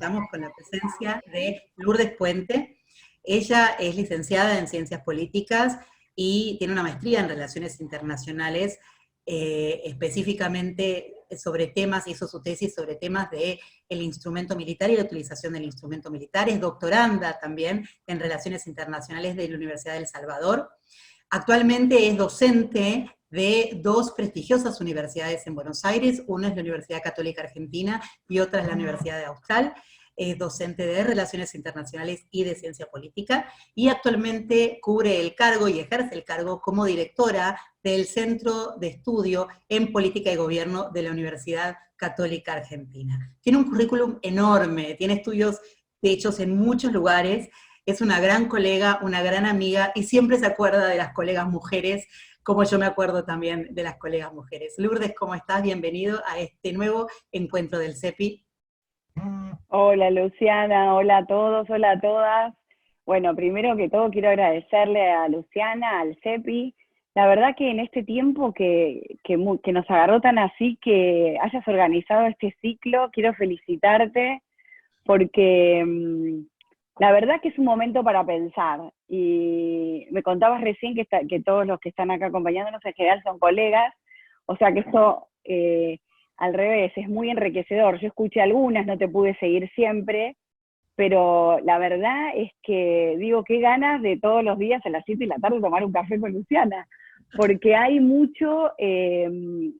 contamos con la presencia de Lourdes Puente. Ella es licenciada en Ciencias Políticas y tiene una maestría en Relaciones Internacionales, específicamente sobre temas, hizo su tesis sobre temas del instrumento militar y la utilización del instrumento militar. Es doctoranda también en Relaciones Internacionales de la Universidad de El Salvador. Actualmente es docente de dos prestigiosas universidades en Buenos Aires, una es la Universidad Católica Argentina y otra es la Universidad de Austral. Es docente de Relaciones Internacionales y de Ciencia Política, y actualmente cubre el cargo y ejerce el cargo como directora del Centro de Estudio en Política y Gobierno de la Universidad Católica Argentina. Tiene un currículum enorme, tiene estudios de hechos en muchos lugares, es una gran colega, una gran amiga, y siempre se acuerda de las colegas mujeres, como yo me acuerdo también de las colegas mujeres. Lourdes, ¿cómo estás? Bienvenido a este nuevo encuentro del CEPI. Hola Luciana, hola a todos, hola a todas. Bueno, primero que todo quiero agradecerle a Luciana, al CEPI. La verdad que en este tiempo que nos agarró tan así, que hayas organizado este ciclo, quiero felicitarte porque la verdad que es un momento para pensar. Y me contabas recién que todos los que están acá acompañándonos en general son colegas, o sea que esto... al revés, es muy enriquecedor. Yo escuché algunas, no te pude seguir siempre, pero la verdad es que digo, qué ganas de todos los días a las 7 de la tarde tomar un café con Luciana, porque hay mucho, se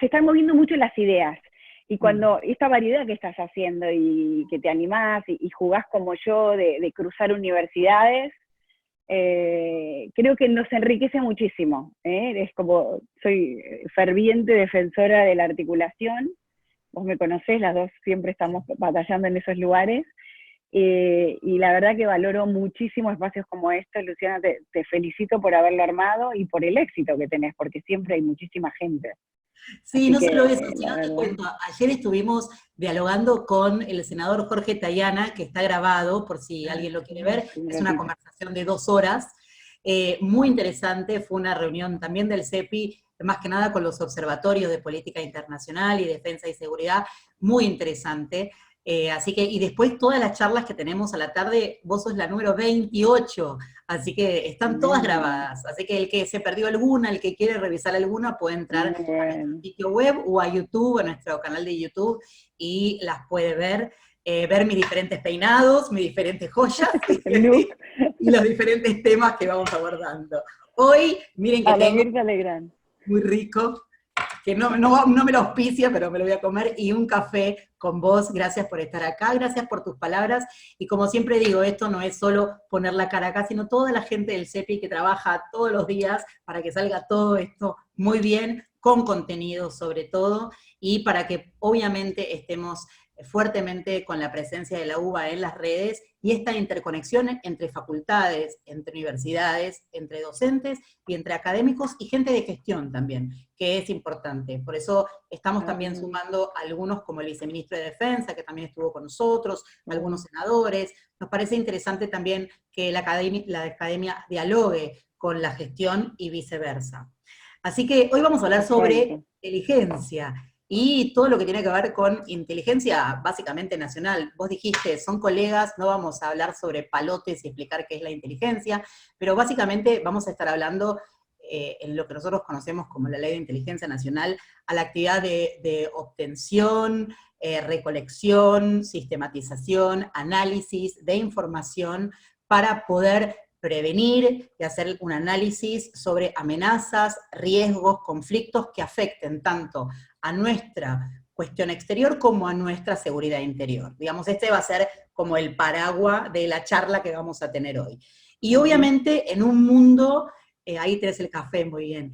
están moviendo mucho las ideas, y cuando esta variedad que estás haciendo y que te animás y jugás como yo de cruzar universidades, creo que nos enriquece muchísimo. Es como, soy ferviente defensora de la articulación, vos me conocés, las dos siempre estamos batallando en esos lugares, y la verdad que valoro muchísimo espacios como estos. Luciana, te felicito por haberlo armado y por el éxito que tenés, porque siempre hay muchísima gente. Sí, Así no que, solo eso, sino te cuento, ayer estuvimos dialogando con el senador Jorge Tayana, que está grabado, por si alguien lo quiere ver, es una conversación de 2 horas, muy interesante, fue una reunión también del CEPI, más que nada con los observatorios de política internacional y defensa y seguridad, muy interesante. Así que, y después todas las charlas que tenemos a la tarde, vos sos la número 28, así que están todas grabadas, así que el que se perdió alguna, el que quiere revisar alguna, puede entrar a nuestro sitio web o a YouTube, a nuestro canal de YouTube, y las puede ver, ver mis diferentes peinados, mis diferentes joyas, y los diferentes temas que vamos abordando. Hoy, miren que tengo muy rico, que no me lo auspicia, pero me lo voy a comer, y un café con vos. Gracias por estar acá, gracias por tus palabras, y como siempre digo, esto no es solo poner la cara acá, sino toda la gente del CEPI que trabaja todos los días para que salga todo esto muy bien, con contenido sobre todo, y para que obviamente estemos fuertemente con la presencia de la UBA en las redes, y esta interconexión entre facultades, entre universidades, entre docentes y entre académicos y gente de gestión también, que es importante. Por eso estamos también sumando a algunos como el viceministro de Defensa, que también estuvo con nosotros, algunos senadores. Nos parece interesante también que la academia dialogue con la gestión y viceversa. Así que hoy vamos a hablar sobre inteligencia y todo lo que tiene que ver con inteligencia básicamente nacional. Vos dijiste, son colegas, no vamos a hablar sobre palotes y explicar qué es la inteligencia, pero básicamente vamos a estar hablando en lo que nosotros conocemos como la Ley de Inteligencia Nacional, a la actividad de obtención, recolección, sistematización, análisis de información para poder prevenir y hacer un análisis sobre amenazas, riesgos, conflictos que afecten tanto a nuestra cuestión exterior como a nuestra seguridad interior. Digamos, este va a ser como el paraguas de la charla que vamos a tener hoy. Y obviamente en un mundo, ahí tenés el café, muy bien,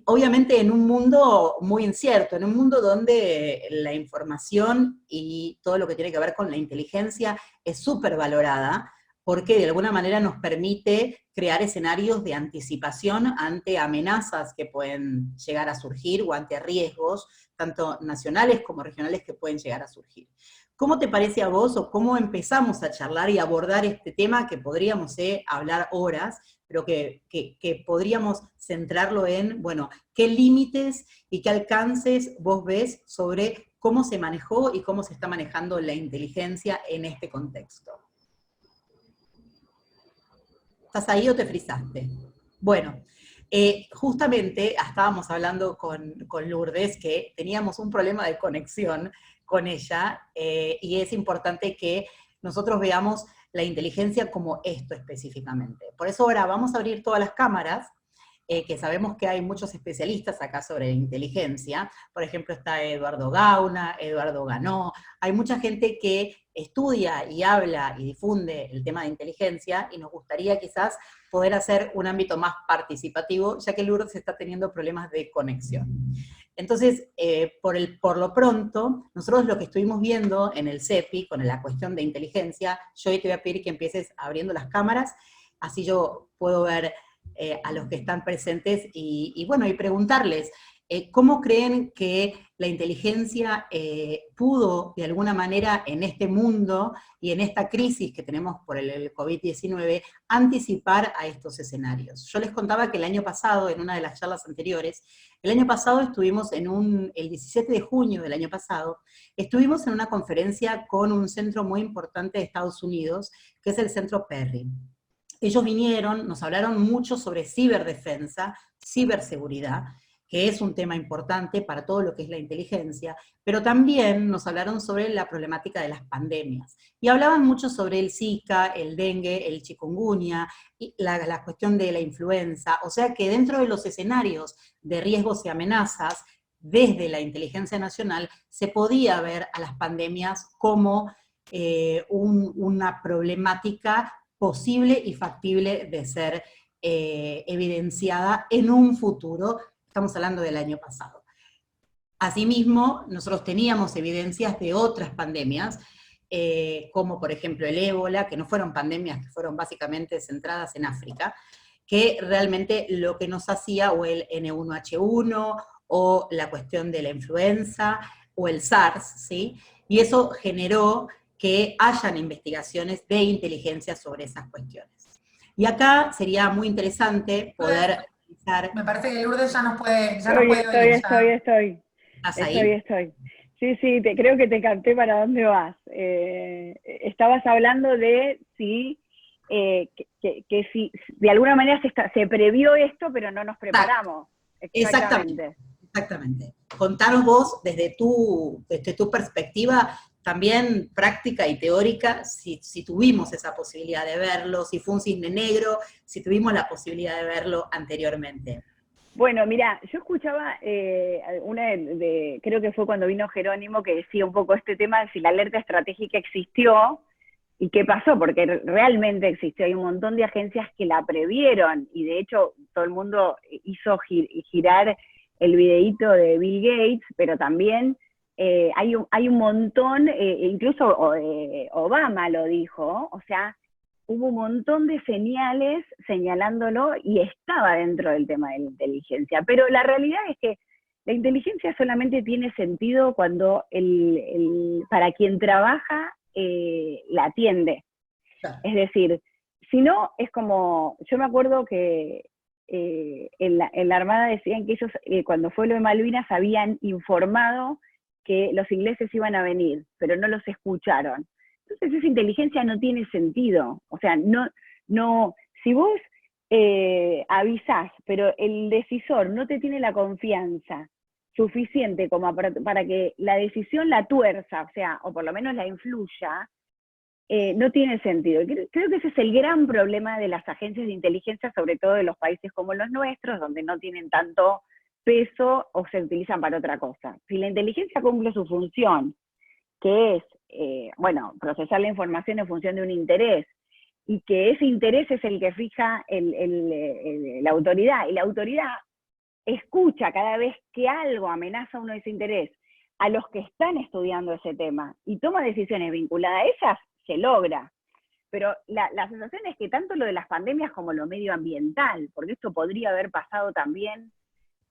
obviamente en un mundo muy incierto, en un mundo donde la información y todo lo que tiene que ver con la inteligencia es súper valorada, porque de alguna manera nos permite crear escenarios de anticipación ante amenazas que pueden llegar a surgir o ante riesgos, tanto nacionales como regionales, que pueden llegar a surgir. ¿Cómo te parece a vos, o cómo empezamos a charlar y abordar este tema que podríamos hablar horas, pero que podríamos centrarlo en, bueno, qué límites y qué alcances vos ves sobre cómo se manejó y cómo se está manejando la inteligencia en este contexto. ¿Estás ahí o te frizaste? Bueno, justamente estábamos hablando con Lourdes que teníamos un problema de conexión con ella, y es importante que nosotros veamos la inteligencia como esto específicamente. Por eso ahora vamos a abrir todas las cámaras, que sabemos que hay muchos especialistas acá sobre inteligencia. Por ejemplo, está Eduardo Gauna, Eduardo Ganó, hay mucha gente que estudia y habla y difunde el tema de inteligencia, y nos gustaría quizás poder hacer un ámbito más participativo, ya que Lourdes está teniendo problemas de conexión. Entonces, por lo pronto, nosotros lo que estuvimos viendo en el CEPI, con la cuestión de inteligencia, yo hoy te voy a pedir que empieces abriendo las cámaras, así yo puedo ver a los que están presentes, y bueno, y preguntarles, ¿cómo creen que la inteligencia pudo, de alguna manera, en este mundo y en esta crisis que tenemos por el COVID-19, anticipar a estos escenarios? Yo les contaba que el año pasado, en una de las charlas anteriores, el año pasado estuvimos el 17 de junio del año pasado, estuvimos en una conferencia con un centro muy importante de Estados Unidos, que es el Centro Perry. Ellos vinieron, nos hablaron mucho sobre ciberdefensa, ciberseguridad, que es un tema importante para todo lo que es la inteligencia, pero también nos hablaron sobre la problemática de las pandemias. Y hablaban mucho sobre el Zika, el dengue, el chikungunya, y la cuestión de la influenza. O sea que dentro de los escenarios de riesgos y amenazas, desde la inteligencia nacional, se podía ver a las pandemias como una problemática posible y factible de ser evidenciada en un futuro. Estamos hablando del año pasado. Asimismo, nosotros teníamos evidencias de otras pandemias, como por ejemplo el ébola, que no fueron pandemias, que fueron básicamente centradas en África, que realmente lo que nos hacía, o el N1H1, o la cuestión de la influenza, o el SARS, ¿sí? Y eso generó que hayan investigaciones de inteligencia sobre esas cuestiones. Y acá sería muy interesante poder... Me parece que Lourdes ya nos puede oír. ¿Estás ahí? Estoy. Sí, creo que te capté para dónde vas. Estabas hablando de si, si de alguna manera se previó esto, pero no nos preparamos. Exactamente. Contanos vos, desde tu perspectiva, también práctica y teórica, si tuvimos esa posibilidad de verlo, si fue un cisne negro, si tuvimos la posibilidad de verlo anteriormente. Bueno, mira, yo escuchaba creo que fue cuando vino Jerónimo, que decía un poco este tema de si la alerta estratégica existió y qué pasó, porque realmente existió. Hay un montón de agencias que la previeron, y de hecho todo el mundo hizo girar el videíto de Bill Gates, pero también hay un montón, incluso Obama lo dijo, o sea, hubo un montón de señales señalándolo, y estaba dentro del tema de la inteligencia. Pero la realidad es que la inteligencia solamente tiene sentido cuando para quien trabaja la atiende. Claro. Es decir, si no, es como, yo me acuerdo que en la Armada decían que ellos, cuando fue lo de Malvinas, habían informado que los ingleses iban a venir, pero no los escucharon. Entonces esa inteligencia no tiene sentido. O sea, si vos avisás, pero el decisor no te tiene la confianza suficiente como para que la decisión la tuerza, o sea, o por lo menos la influya, no tiene sentido. Creo que ese es el gran problema de las agencias de inteligencia, sobre todo de los países como los nuestros, donde no tienen tanto peso o se utilizan para otra cosa. Si la inteligencia cumple su función, que es, procesar la información en función de un interés, y que ese interés es el que fija la autoridad, y la autoridad escucha cada vez que algo amenaza uno de ese interés a los que están estudiando ese tema, y toma decisiones vinculadas a ellas, se logra. Pero la sensación es que tanto lo de las pandemias como lo medioambiental, porque esto podría haber pasado también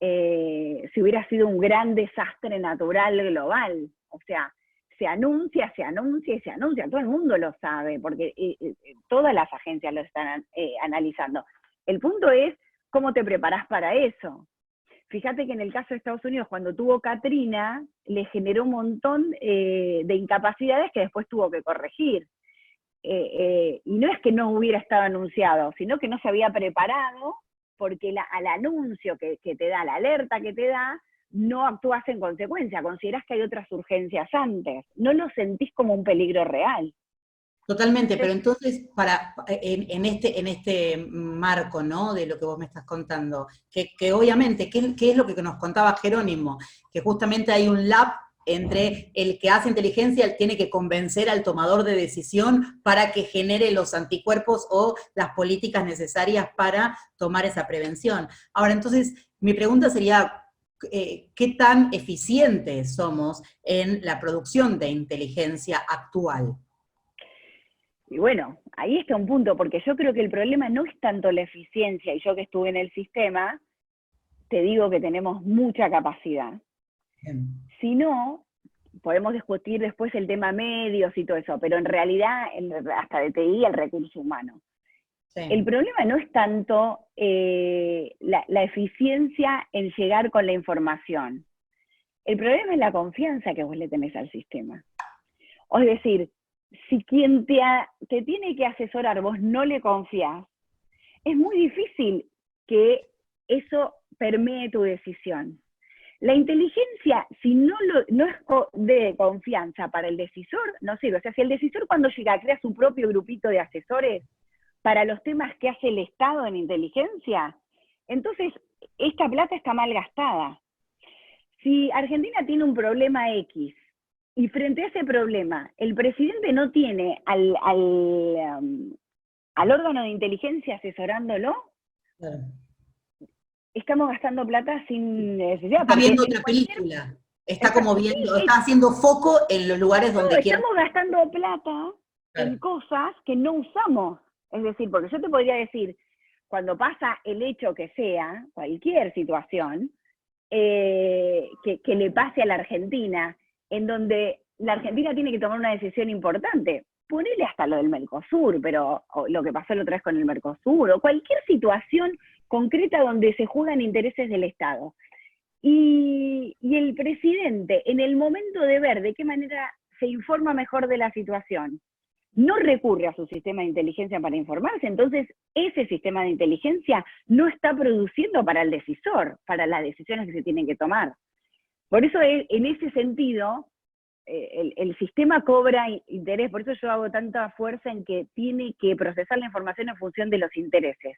si hubiera sido un gran desastre natural global. O sea, se anuncia, todo el mundo lo sabe, porque todas las agencias lo están analizando. El punto es cómo te preparás para eso. fíjate que en el caso de Estados Unidos, cuando tuvo Katrina, le generó un montón de incapacidades que después tuvo que corregir. Y no es que no hubiera estado anunciado, sino que no se había preparado, porque al anuncio que te da, la alerta que te da, no actúas en consecuencia, considerás que hay otras urgencias antes, no lo sentís como un peligro real. Totalmente, pero entonces, en este marco, ¿no?, de lo que vos me estás contando, que obviamente, ¿qué es lo que nos contaba Jerónimo? Que justamente hay un lab entre el que hace inteligencia, tiene que convencer al tomador de decisión para que genere los anticuerpos o las políticas necesarias para tomar esa prevención. Ahora, entonces, mi pregunta sería, ¿qué tan eficientes somos en la producción de inteligencia actual? Y bueno, ahí está un punto, porque yo creo que el problema no es tanto la eficiencia, y yo que estuve en el sistema, te digo que tenemos mucha capacidad. Bien. Sino, podemos discutir después el tema medios y todo eso, pero en realidad, hasta de TI, el recurso humano. Sí. El problema no es tanto la eficiencia en llegar con la información. El problema es la confianza que vos le tenés al sistema. Es decir, si quien te tiene que asesorar vos no le confías, es muy difícil que eso permee tu decisión. La inteligencia, si no es de confianza para el decisor, no sirve. O sea, si el decisor cuando llega crea su propio grupito de asesores para los temas que hace el Estado en inteligencia, entonces esta plata está mal gastada. Si Argentina tiene un problema X, y frente a ese problema, el presidente no tiene al órgano de inteligencia asesorándolo, claro, estamos gastando plata sin necesidad. Está viendo otra película, está como viendo, está haciendo foco en los lugares donde quiere. Estamos gastando plata en cosas que no usamos. Es decir, porque yo te podría decir, cuando pasa el hecho que sea, cualquier situación, que le pase a la Argentina, en donde la Argentina tiene que tomar una decisión importante, ponele hasta lo del Mercosur, pero lo que pasó la otra vez con el Mercosur, o cualquier situación concreta donde se juegan intereses del Estado. Y el presidente, en el momento de ver de qué manera se informa mejor de la situación, no recurre a su sistema de inteligencia para informarse, entonces ese sistema de inteligencia no está produciendo para el decisor, para las decisiones que se tienen que tomar. Por eso, en ese sentido, el sistema cobra interés, por eso yo hago tanta fuerza en que tiene que procesar la información en función de los intereses,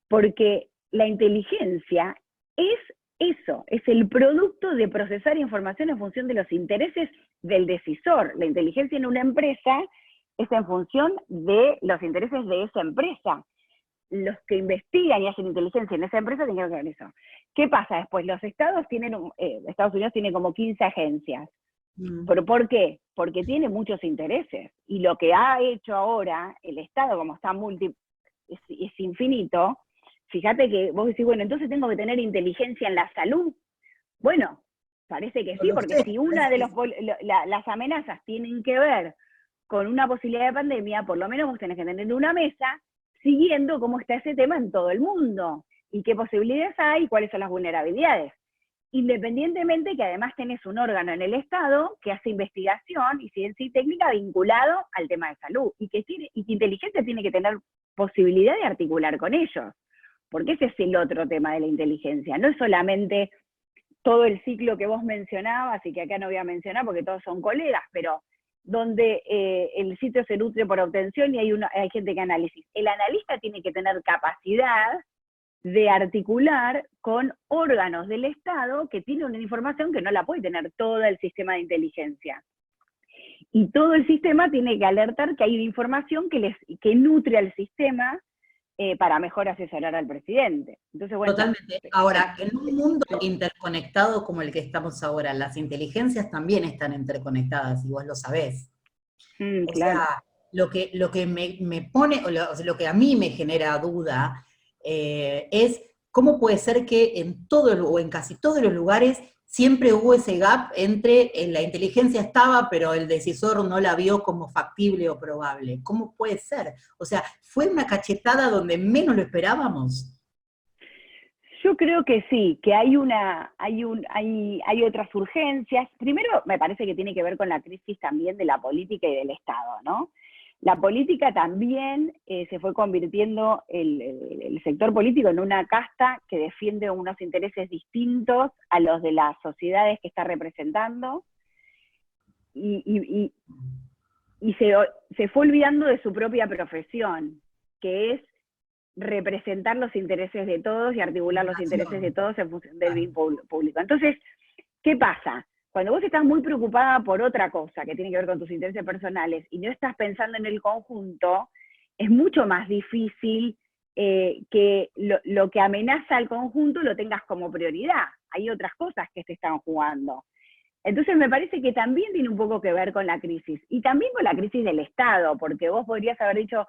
porque la inteligencia es eso, es el producto de procesar información en función de los intereses del decisor. La inteligencia en una empresa es en función de los intereses de esa empresa. Los que investigan y hacen inteligencia en esa empresa tienen que ver con eso. ¿Qué pasa después? Los estados Estados Unidos tiene como 15 agencias. ¿Pero por qué? Porque tiene muchos intereses. Y lo que ha hecho ahora el Estado, como está es infinito, fíjate que vos decís, bueno, entonces tengo que tener inteligencia en la salud. Bueno, parece que sí, porque si una de las amenazas tienen que ver con una posibilidad de pandemia, por lo menos vos tenés que tener una mesa siguiendo cómo está ese tema en todo el mundo, y qué posibilidades hay, y cuáles son las vulnerabilidades. Independientemente que además tenés un órgano en el Estado que hace investigación y ciencia y técnica vinculado al tema de salud, y que inteligencia tiene que tener posibilidad de articular con ellos, porque ese es el otro tema de la inteligencia, no es solamente todo el ciclo que vos mencionabas, y que acá no voy a mencionar porque todos son colegas, pero donde el sitio se nutre por obtención y hay gente que analiza. El analista tiene que tener capacidad de articular con órganos del Estado que tienen una información que no la puede tener todo el sistema de inteligencia. Y todo el sistema tiene que alertar que hay información que nutre al sistema para mejor asesorar al presidente. Entonces, bueno, totalmente. Ahora, en un mundo interconectado como el que estamos ahora, las inteligencias también están interconectadas, y vos lo sabés. Claro. O sea, lo que me pone, lo que a mí me genera duda, es cómo puede ser que en todo o en casi todos los lugares siempre hubo ese gap entre la inteligencia estaba, pero el decisor no la vio como factible o probable. ¿Cómo puede ser? O sea, ¿fue una cachetada donde menos lo esperábamos? Yo creo que sí, que hay otras urgencias. Primero, me parece que tiene que ver con la crisis también de la política y del Estado, ¿no? La política también se fue convirtiendo el sector político en una casta que defiende unos intereses distintos a los de las sociedades que está representando, y se fue olvidando de su propia profesión, que es representar los intereses de todos y articular los intereses de todos en función del bien público. Entonces, ¿qué pasa? Cuando vos estás muy preocupada por otra cosa que tiene que ver con tus intereses personales y no estás pensando en el conjunto, es mucho más difícil que lo que amenaza al conjunto lo tengas como prioridad. Hay otras cosas que se están jugando. Entonces me parece que también tiene un poco que ver con la crisis, y también con la crisis del Estado, porque vos podrías haber dicho,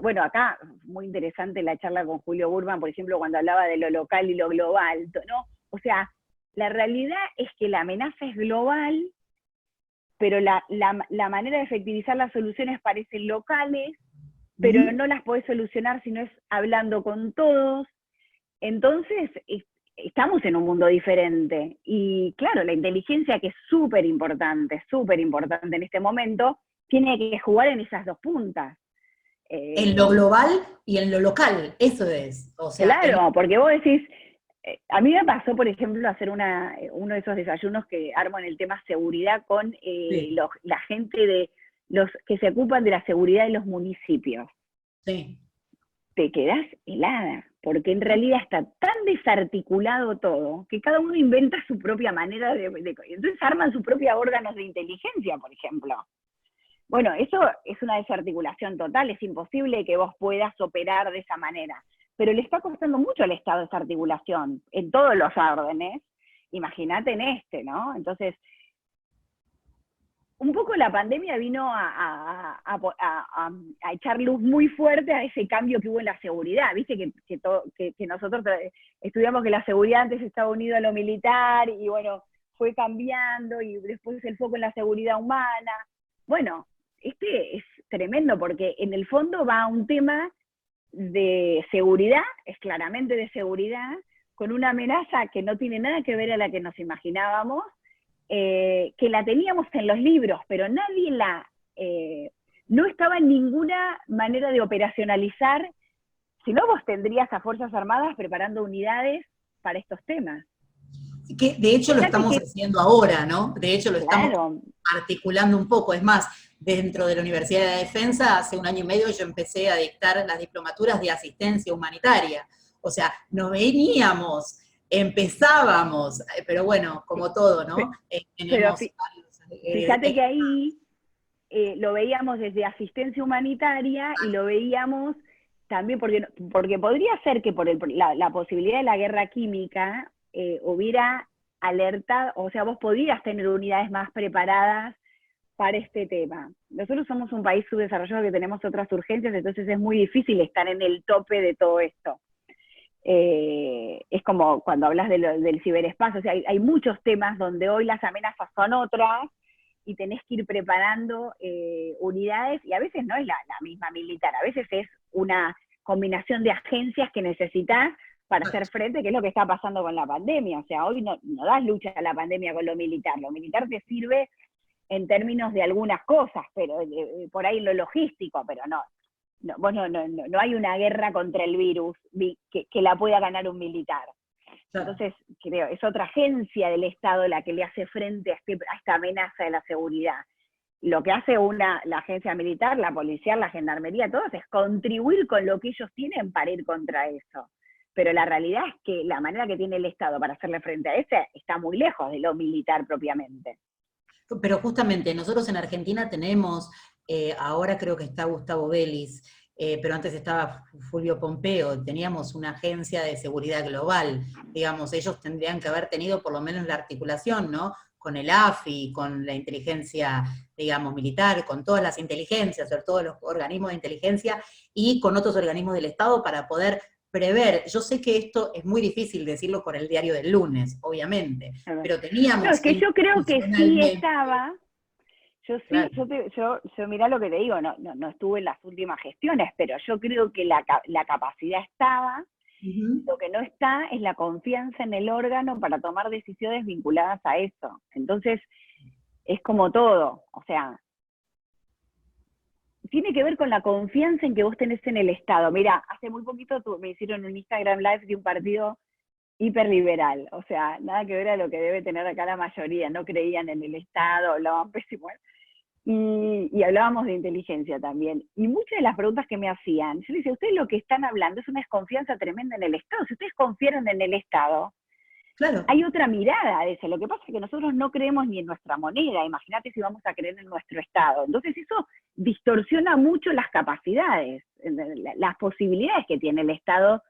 bueno, acá, muy interesante la charla con Julio Burman, por ejemplo, cuando hablaba de lo local y lo global, ¿no? O sea, la realidad es que la amenaza es global, pero la manera de efectivizar las soluciones parecen locales, pero no las podés solucionar si no es hablando con todos. Entonces, estamos en un mundo diferente. Y claro, la inteligencia, que es súper importante en este momento, tiene que jugar en esas dos puntas. En lo global y en lo local, eso es. O sea, claro, porque vos decís, a mí me pasó, por ejemplo, hacer uno de esos desayunos que armo en el tema seguridad con sí. la gente de los que se ocupan de la seguridad de los municipios. Sí. Te quedás helada, porque en realidad está tan desarticulado todo, que cada uno inventa su propia manera entonces arman sus propios órganos de inteligencia, por ejemplo. Bueno, eso es una desarticulación total, es imposible que vos puedas operar de esa manera. Pero le está costando mucho al Estado esa articulación, en todos los órdenes, imagínate en este, ¿no? Entonces, un poco la pandemia vino a echar luz muy fuerte a ese cambio que hubo en la seguridad. Viste que nosotros estudiamos que la seguridad antes estaba unida a lo militar, y bueno, fue cambiando, y después el foco en la seguridad humana. Bueno, este es tremendo, porque en el fondo va a un tema de seguridad, es claramente de seguridad, con una amenaza que no tiene nada que ver a la que nos imaginábamos, que la teníamos en los libros, pero nadie no estaba en ninguna manera de operacionalizar. Si no, vos tendrías a Fuerzas Armadas preparando unidades para estos temas. Que de hecho lo estamos haciendo ahora, ¿no? De hecho lo estamos articulando un poco. Es más, dentro de la Universidad de Defensa, hace 1 año y medio yo empecé a dictar las diplomaturas de asistencia humanitaria. O sea, nos veníamos, empezábamos, pero bueno, como todo, ¿no? Fíjate que ahí lo veíamos desde asistencia humanitaria, y lo veíamos también porque podría ser que por la posibilidad de la guerra química hubiera alertado, o sea, vos podías tener unidades más preparadas para este tema. Nosotros somos un país subdesarrollado que tenemos otras urgencias, entonces es muy difícil estar en el tope de todo esto. Es como cuando hablas del ciberespacio, o sea, hay muchos temas donde hoy las amenazas son otras, y tenés que ir preparando unidades, y a veces no es la misma militar, a veces es una combinación de agencias que necesitas para hacer frente, que es lo que está pasando con la pandemia. O sea, hoy no das lucha a la pandemia con lo militar te sirve en términos de algunas cosas, pero por ahí lo logístico, pero no hay una guerra contra el virus que la pueda ganar un militar. Entonces, creo, es otra agencia del Estado la que le hace frente a esta amenaza de la seguridad. Lo que hace la agencia militar, la policía, la gendarmería, todos, es contribuir con lo que ellos tienen para ir contra eso. Pero la realidad es que la manera que tiene el Estado para hacerle frente a ese está muy lejos de lo militar propiamente. Pero justamente nosotros en Argentina tenemos, ahora creo que está Gustavo Vélez, pero antes estaba Fulvio Pompeo, teníamos una agencia de seguridad global, digamos, ellos tendrían que haber tenido por lo menos la articulación, ¿no? Con el AFI, con la inteligencia, digamos, militar, con todas las inteligencias, sobre todo los organismos de inteligencia, y con otros organismos del Estado para poder prever. Yo sé que esto es muy difícil decirlo con el diario del lunes, obviamente, pero teníamos... No, es que yo creo que sí estaba... Yo mirá lo que te digo, no estuve en las últimas gestiones, pero yo creo que la capacidad estaba, Ujú. Lo que no está es la confianza en el órgano para tomar decisiones vinculadas a eso. Entonces, es como todo, o sea, tiene que ver con la confianza en que vos tenés en el Estado. Mira, hace muy poquito me hicieron un Instagram Live de un partido hiperliberal, o sea, nada que ver a lo que debe tener acá la mayoría, no creían en el Estado, hablaban pésimo, y hablábamos de inteligencia también. Y muchas de las preguntas que me hacían, yo les decía, ustedes lo que están hablando es una desconfianza tremenda en el Estado. Si ustedes confiaran en el Estado, Claro. hay otra mirada de eso. Lo que pasa es que nosotros no creemos ni en nuestra moneda. Imagínate si vamos a creer en nuestro Estado. Entonces eso distorsiona mucho las capacidades, las posibilidades que tiene el Estado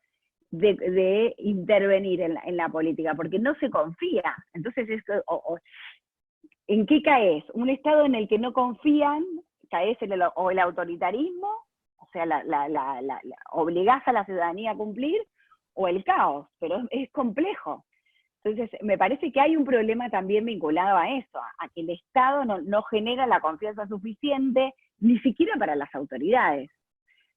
de intervenir en la política, porque no se confía. Entonces, ¿en qué caes? Un Estado en el que no confían, caes en el autoritarismo, o sea, obligás a la ciudadanía a cumplir, o el caos, pero es complejo. Entonces, me parece que hay un problema también vinculado a eso, a que el Estado no genera la confianza suficiente, ni siquiera para las autoridades.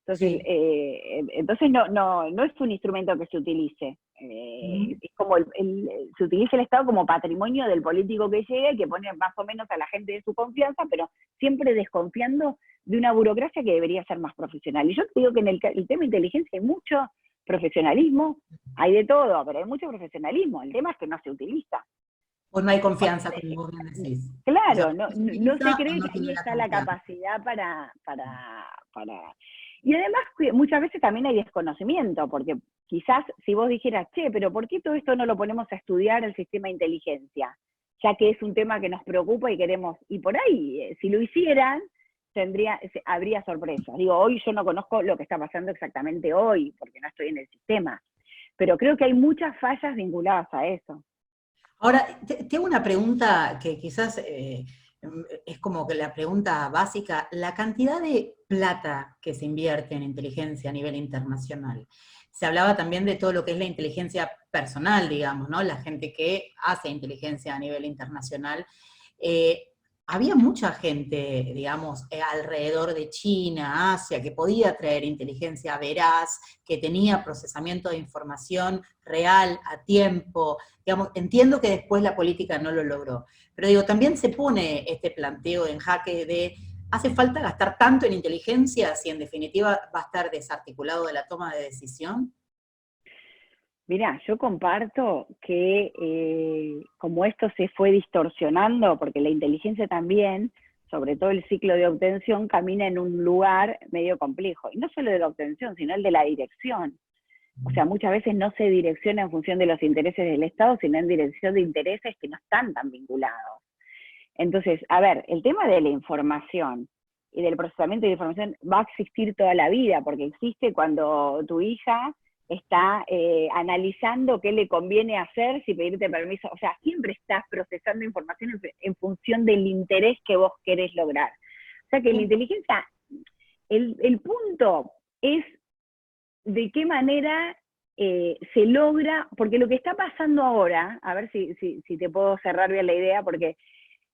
Entonces, Sí. entonces no es un instrumento que se utilice. Es como se utiliza el Estado como patrimonio del político que llega y que pone más o menos a la gente de su confianza, pero siempre desconfiando de una burocracia que debería ser más profesional. Y yo te digo que en el tema de inteligencia hay mucho profesionalismo, hay de todo, pero hay mucho profesionalismo. El tema es que no se utiliza. O no hay confianza, como vos bien decís. Claro, O sea, no se o cree no que ahí tiene la está la confianza. capacidad Y además, muchas veces también hay desconocimiento, porque quizás si vos dijeras, che, pero ¿por qué todo esto no lo ponemos a estudiar el sistema de inteligencia? Ya que es un tema que nos preocupa y queremos, y por ahí, si lo hicieran, habría sorpresas. Digo, hoy yo no conozco lo que está pasando exactamente hoy, porque no estoy en el sistema, pero creo que hay muchas fallas vinculadas a eso. Ahora, te hago una pregunta que quizás es como que la pregunta básica, la cantidad de plata que se invierte en inteligencia a nivel internacional. Se hablaba también de todo lo que es la inteligencia personal, digamos, ¿no? La gente que hace inteligencia a nivel internacional. Eh, Había mucha gente, digamos, alrededor de China, Asia, que podía traer inteligencia veraz, que tenía procesamiento de información real, a tiempo. Digamos, entiendo que después la política no lo logró, pero digo, también se pone este planteo en jaque de, ¿hace falta gastar tanto en inteligencia si en definitiva va a estar desarticulado de la toma de decisión? Mirá, yo comparto que como esto se fue distorsionando, porque la inteligencia también, sobre todo el ciclo de obtención, camina en un lugar medio complejo. Y no solo de la obtención, sino el de la dirección. O sea, muchas veces no se direcciona en función de los intereses del Estado, sino en dirección de intereses que no están tan vinculados. Entonces, a ver, el tema de la información y del procesamiento de información va a existir toda la vida, porque existe cuando tu hija está analizando qué le conviene hacer, si pedirte permiso, o sea, siempre estás procesando información en función del interés que vos querés lograr. O sea que la inteligencia, el punto es de qué manera se logra, porque lo que está pasando ahora, a ver si te puedo cerrar bien la idea, porque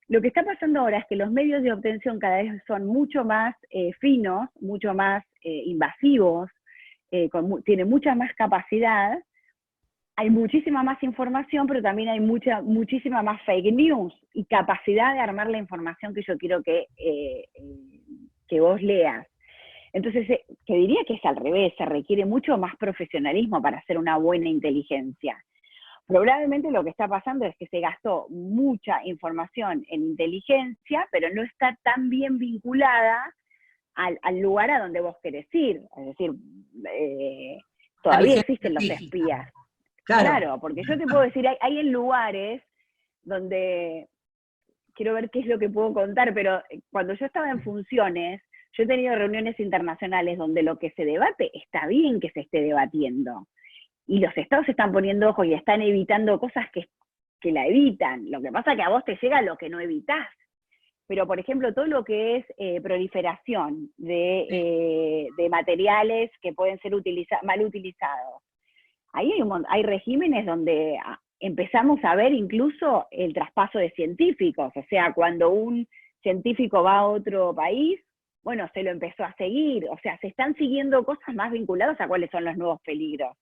lo que está pasando ahora es que los medios de obtención cada vez son mucho más finos, mucho más invasivos, tienen mucha más capacidad, hay muchísima más información, pero también hay muchísima más fake news y capacidad de armar la información que yo quiero que vos leas. Entonces, que diría que es al revés, se requiere mucho más profesionalismo para hacer una buena inteligencia. Probablemente lo que está pasando es que se gastó mucha información en inteligencia, pero no está tan bien vinculada al lugar a donde vos querés ir. Es decir, todavía existen los espías. Claro, porque yo te puedo decir, hay en lugares donde, quiero ver qué es lo que puedo contar, pero cuando yo estaba en funciones, yo he tenido reuniones internacionales donde lo que se debate está bien que se esté debatiendo. Y los estados se están poniendo ojos y están evitando cosas que la evitan. Lo que pasa es que a vos te llega lo que no evitás. Pero, por ejemplo, todo lo que es proliferación de materiales que pueden ser mal utilizados. Ahí hay regímenes donde empezamos a ver incluso el traspaso de científicos. O sea, cuando un científico va a otro país, bueno, se lo empezó a seguir. O sea, se están siguiendo cosas más vinculadas a cuáles son los nuevos peligros.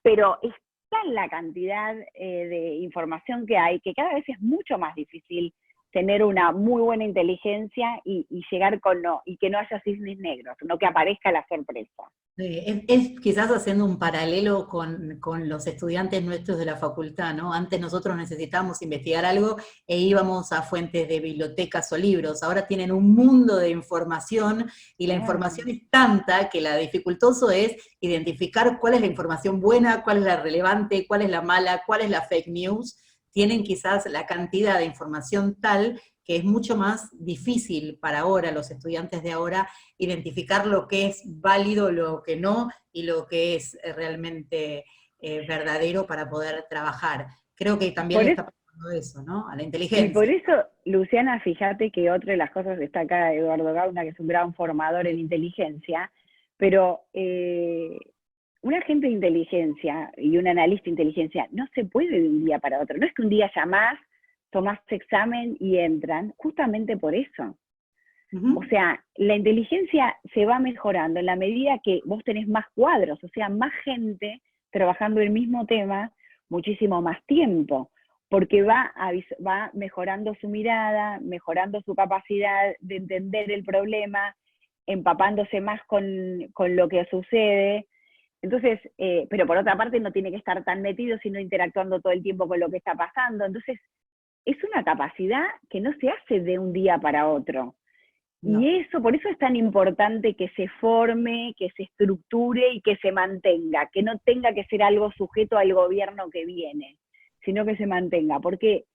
pero es tal la cantidad de información que hay que cada vez es mucho más difícil tener una muy buena inteligencia y llegar y que no haya cisnes negros, no que aparezca la sorpresa. Es quizás haciendo un paralelo con los estudiantes nuestros de la facultad, ¿no? Antes nosotros necesitábamos investigar algo e íbamos a fuentes de bibliotecas o libros, ahora tienen un mundo de información y la información es tanta que la dificultoso es identificar cuál es la información buena, cuál es la relevante, cuál es la mala, cuál es la fake news. Tienen quizás la cantidad de información tal que es mucho más difícil para ahora, los estudiantes de ahora, identificar lo que es válido, lo que no, y lo que es realmente verdadero para poder trabajar. Creo que también le está pasando eso, ¿no? A la inteligencia. Y por eso, Luciana, fíjate que otra de las cosas, está acá Eduardo Gauna, que es un gran formador en inteligencia, pero un agente de inteligencia y un analista de inteligencia no se puede de un día para otro. No es que un día llamás, tomás examen y entran, justamente por eso. O sea, la inteligencia se va mejorando en la medida que vos tenés más cuadros, o sea, más gente trabajando el mismo tema muchísimo más tiempo, porque va mejorando su mirada, mejorando su capacidad de entender el problema, empapándose más con lo que sucede. Entonces, pero por otra parte no tiene que estar tan metido, sino interactuando todo el tiempo con lo que está pasando. Entonces, es una capacidad que no se hace de un día para otro. No. Y por eso es tan importante que se forme, que se estructure y que se mantenga, que no tenga que ser algo sujeto al gobierno que viene, sino que se mantenga, porque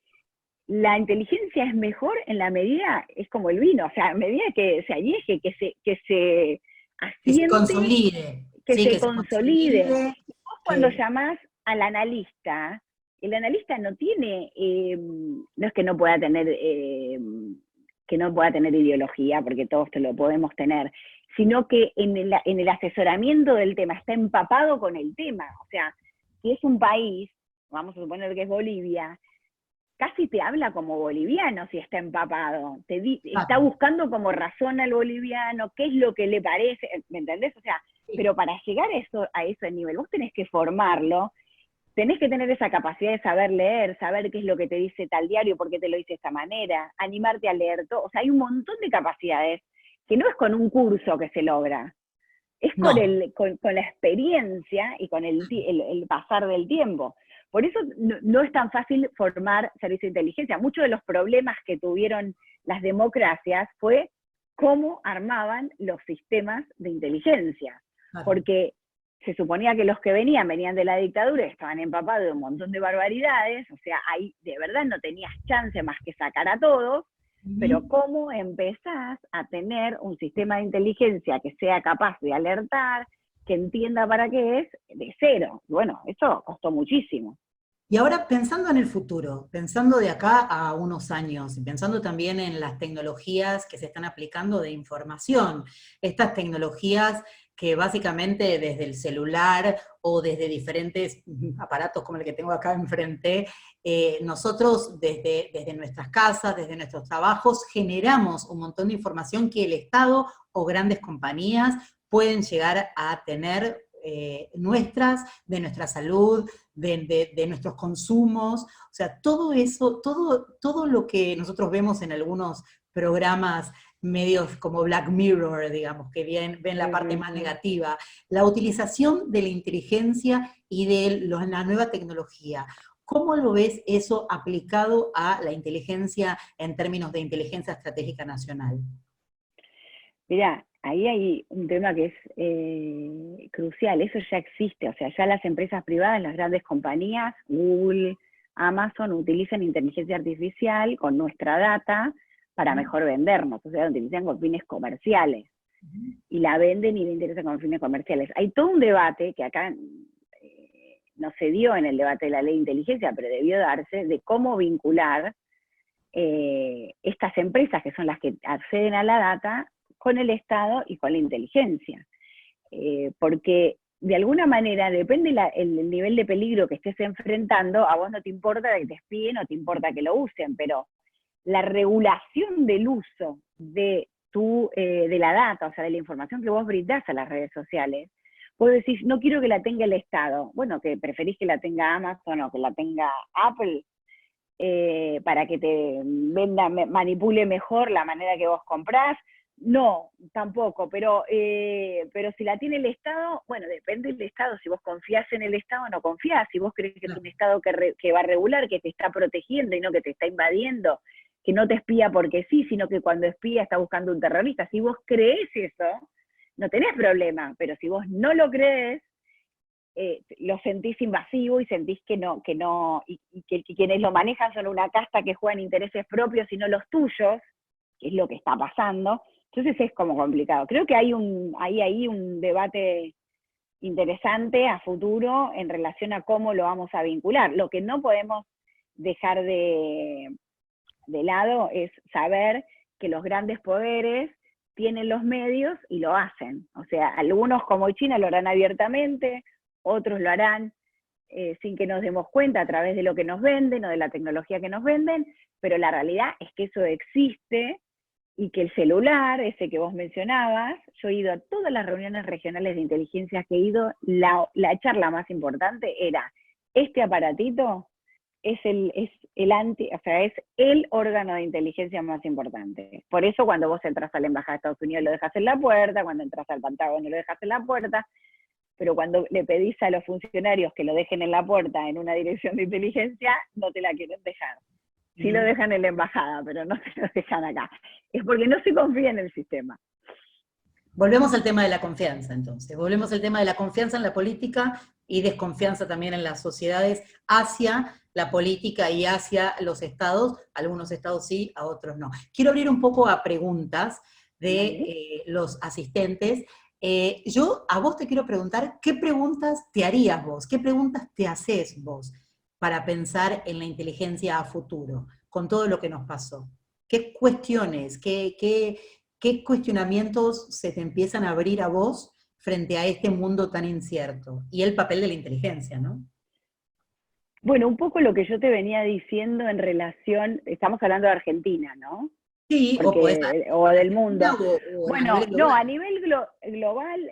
la inteligencia es mejor en la medida, es como el vino, o sea, a medida que se añeje, que se asiente, que se consolide. Que se consolide. Vos cuando llamás al analista, el analista no tiene, no es que no pueda tener ideología, porque todos lo podemos tener, sino que en el asesoramiento del tema está empapado con el tema. O sea, si es un país, vamos a suponer que es Bolivia, casi te habla como boliviano si está empapado. Está buscando como razón al boliviano, qué es lo que le parece, ¿me entendés? O sea, pero para llegar a ese nivel, vos tenés que formarlo, tenés que tener esa capacidad de saber leer, saber qué es lo que te dice tal diario, por qué te lo dice de esta manera, animarte a leer todo. O sea, hay un montón de capacidades que no es con un curso que se logra, es con la experiencia y con el pasar del tiempo. Por eso no es tan fácil formar servicio de inteligencia. Muchos de los problemas que tuvieron las democracias fue cómo armaban los sistemas de inteligencia. Porque se suponía que los que venían de la dictadura y estaban empapados de un montón de barbaridades, o sea, ahí de verdad no tenías chance más que sacar a todos, pero ¿cómo empezás a tener un sistema de inteligencia que sea capaz de alertar, que entienda para qué es, de cero? Bueno, eso costó muchísimo. Y ahora pensando en el futuro, pensando de acá a unos años, y pensando también en las tecnologías que se están aplicando de información, estas tecnologías que básicamente desde el celular o desde diferentes aparatos como el que tengo acá enfrente, nosotros desde nuestras casas, desde nuestros trabajos, generamos un montón de información que el Estado o grandes compañías pueden llegar a tener de nuestra salud, de nuestros consumos, o sea, todo eso, todo lo que nosotros vemos en algunos programas medios como Black Mirror, digamos, que ven la parte más negativa, la utilización de la inteligencia y de la nueva tecnología. ¿Cómo lo ves eso aplicado a la inteligencia en términos de inteligencia estratégica nacional? Mirá, ahí hay un tema que es crucial, eso ya existe, o sea, ya las empresas privadas, las grandes compañías, Google, Amazon, utilizan inteligencia artificial con nuestra data para mejor vendernos, o sea, la utilizan con fines comerciales, y la venden y la interesan con fines comerciales. Hay todo un debate que acá no se dio en el debate de la ley de inteligencia, pero debió darse, de cómo vincular estas empresas, que son las que acceden a la data, con el Estado y con la inteligencia. Porque de alguna manera, depende el nivel de peligro que estés enfrentando, a vos no te importa que te espíen, no te importa que lo usen, pero la regulación del uso de la data, o sea, de la información que vos brindás a las redes sociales, vos decís, no quiero que la tenga el Estado. Bueno, que preferís que la tenga Amazon o que la tenga Apple, para que te venda, manipule mejor la manera que vos comprás. No, tampoco, pero si la tiene el Estado, bueno, depende del Estado, si vos confías en el Estado o no confías, si vos crees que es un Estado que va a regular, que te está protegiendo y no que te está invadiendo, que no te espía porque sí, sino que cuando espía está buscando un terrorista. Si vos crees eso, no tenés problema, pero si vos no lo crees, lo sentís invasivo y sentís que quienes lo manejan son una casta que juegan intereses propios y no los tuyos, que es lo que está pasando. Entonces es como complicado. Creo que hay un debate interesante a futuro en relación a cómo lo vamos a vincular. Lo que no podemos dejar de lado es saber que los grandes poderes tienen los medios y lo hacen. O sea, algunos como China lo harán abiertamente, otros lo harán sin que nos demos cuenta a través de lo que nos venden o de la tecnología que nos venden, pero la realidad es que eso existe y que el celular, ese que vos mencionabas, yo he ido a todas las reuniones regionales de inteligencia que he ido, la charla más importante era, este aparatito es el órgano de inteligencia más importante. Por eso cuando vos entras a la Embajada de Estados Unidos lo dejas en la puerta, cuando entras al Pentágono lo dejas en la puerta, pero cuando le pedís a los funcionarios que lo dejen en la puerta en una dirección de inteligencia, no te la quieren dejar. Sí lo dejan en la embajada, pero no te lo dejan acá. Es porque no se confía en el sistema. Volvemos al tema de la confianza, entonces. Volvemos al tema de la confianza en la política y desconfianza también en las sociedades hacia la política y hacia los estados. Algunos estados sí, a otros no. Quiero abrir un poco a preguntas de los asistentes. Yo a vos te quiero preguntar, ¿qué preguntas te harías vos? ¿Qué preguntas te haces vos para pensar en la inteligencia a futuro, con todo lo que nos pasó? ¿Qué cuestiones, qué cuestionamientos se te empiezan a abrir a vos frente a este mundo tan incierto? Y el papel de la inteligencia, ¿no? Bueno, un poco lo que yo te venía diciendo en relación, estamos hablando de Argentina, ¿no? Sí, o del mundo. Bueno, a nivel global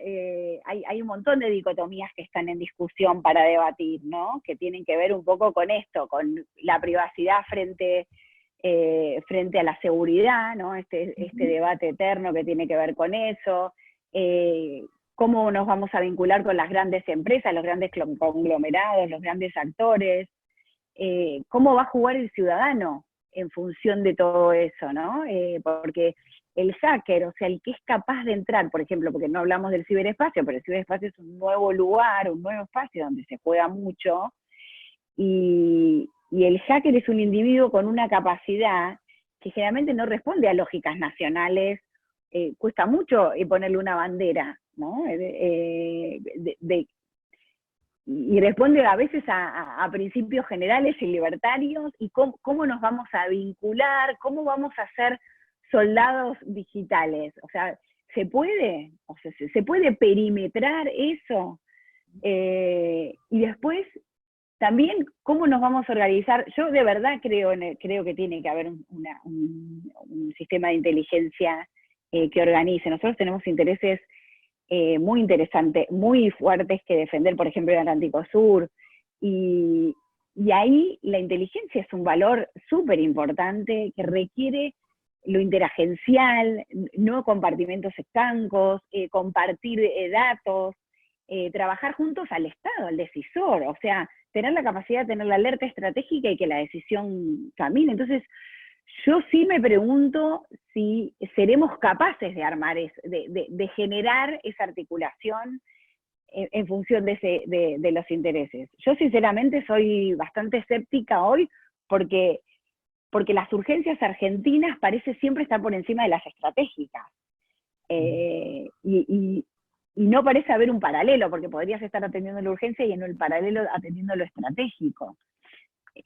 hay un montón de dicotomías que están en discusión para debatir, ¿no? Que tienen que ver un poco con esto, con la privacidad frente a la seguridad, ¿no? Este debate eterno que tiene que ver con eso, cómo nos vamos a vincular con las grandes empresas, los grandes conglomerados, los grandes actores, cómo va a jugar el ciudadano en función de todo eso, ¿no? Porque el hacker, o sea, el que es capaz de entrar, por ejemplo, porque no hablamos del ciberespacio, pero el ciberespacio es un nuevo lugar, un nuevo espacio donde se juega mucho, y el hacker es un individuo con una capacidad que generalmente no responde a lógicas nacionales, cuesta mucho ponerle una bandera, ¿no? Y responde a veces a principios generales y libertarios, y cómo nos vamos a vincular, cómo vamos a ser soldados digitales. O sea, ¿se puede? O sea, ¿se puede perimetrar eso? Y después, también, ¿cómo nos vamos a organizar? Yo de verdad creo que tiene que haber un sistema de inteligencia que organice. Nosotros tenemos intereses muy interesantes, muy fuertes que defender, por ejemplo, el Atlántico Sur, y ahí la inteligencia es un valor súper importante que requiere lo interagencial, no compartimentos estancos, compartir datos, trabajar juntos al Estado, al decisor, o sea, tener la capacidad de tener la alerta estratégica y que la decisión camine. Entonces, yo sí me pregunto si seremos capaces de armar, de generar esa articulación en función de los intereses. Yo sinceramente soy bastante escéptica hoy porque las urgencias argentinas parece siempre estar por encima de las estratégicas. Y no parece haber un paralelo, porque podrías estar atendiendo la urgencia y en el paralelo atendiendo lo estratégico.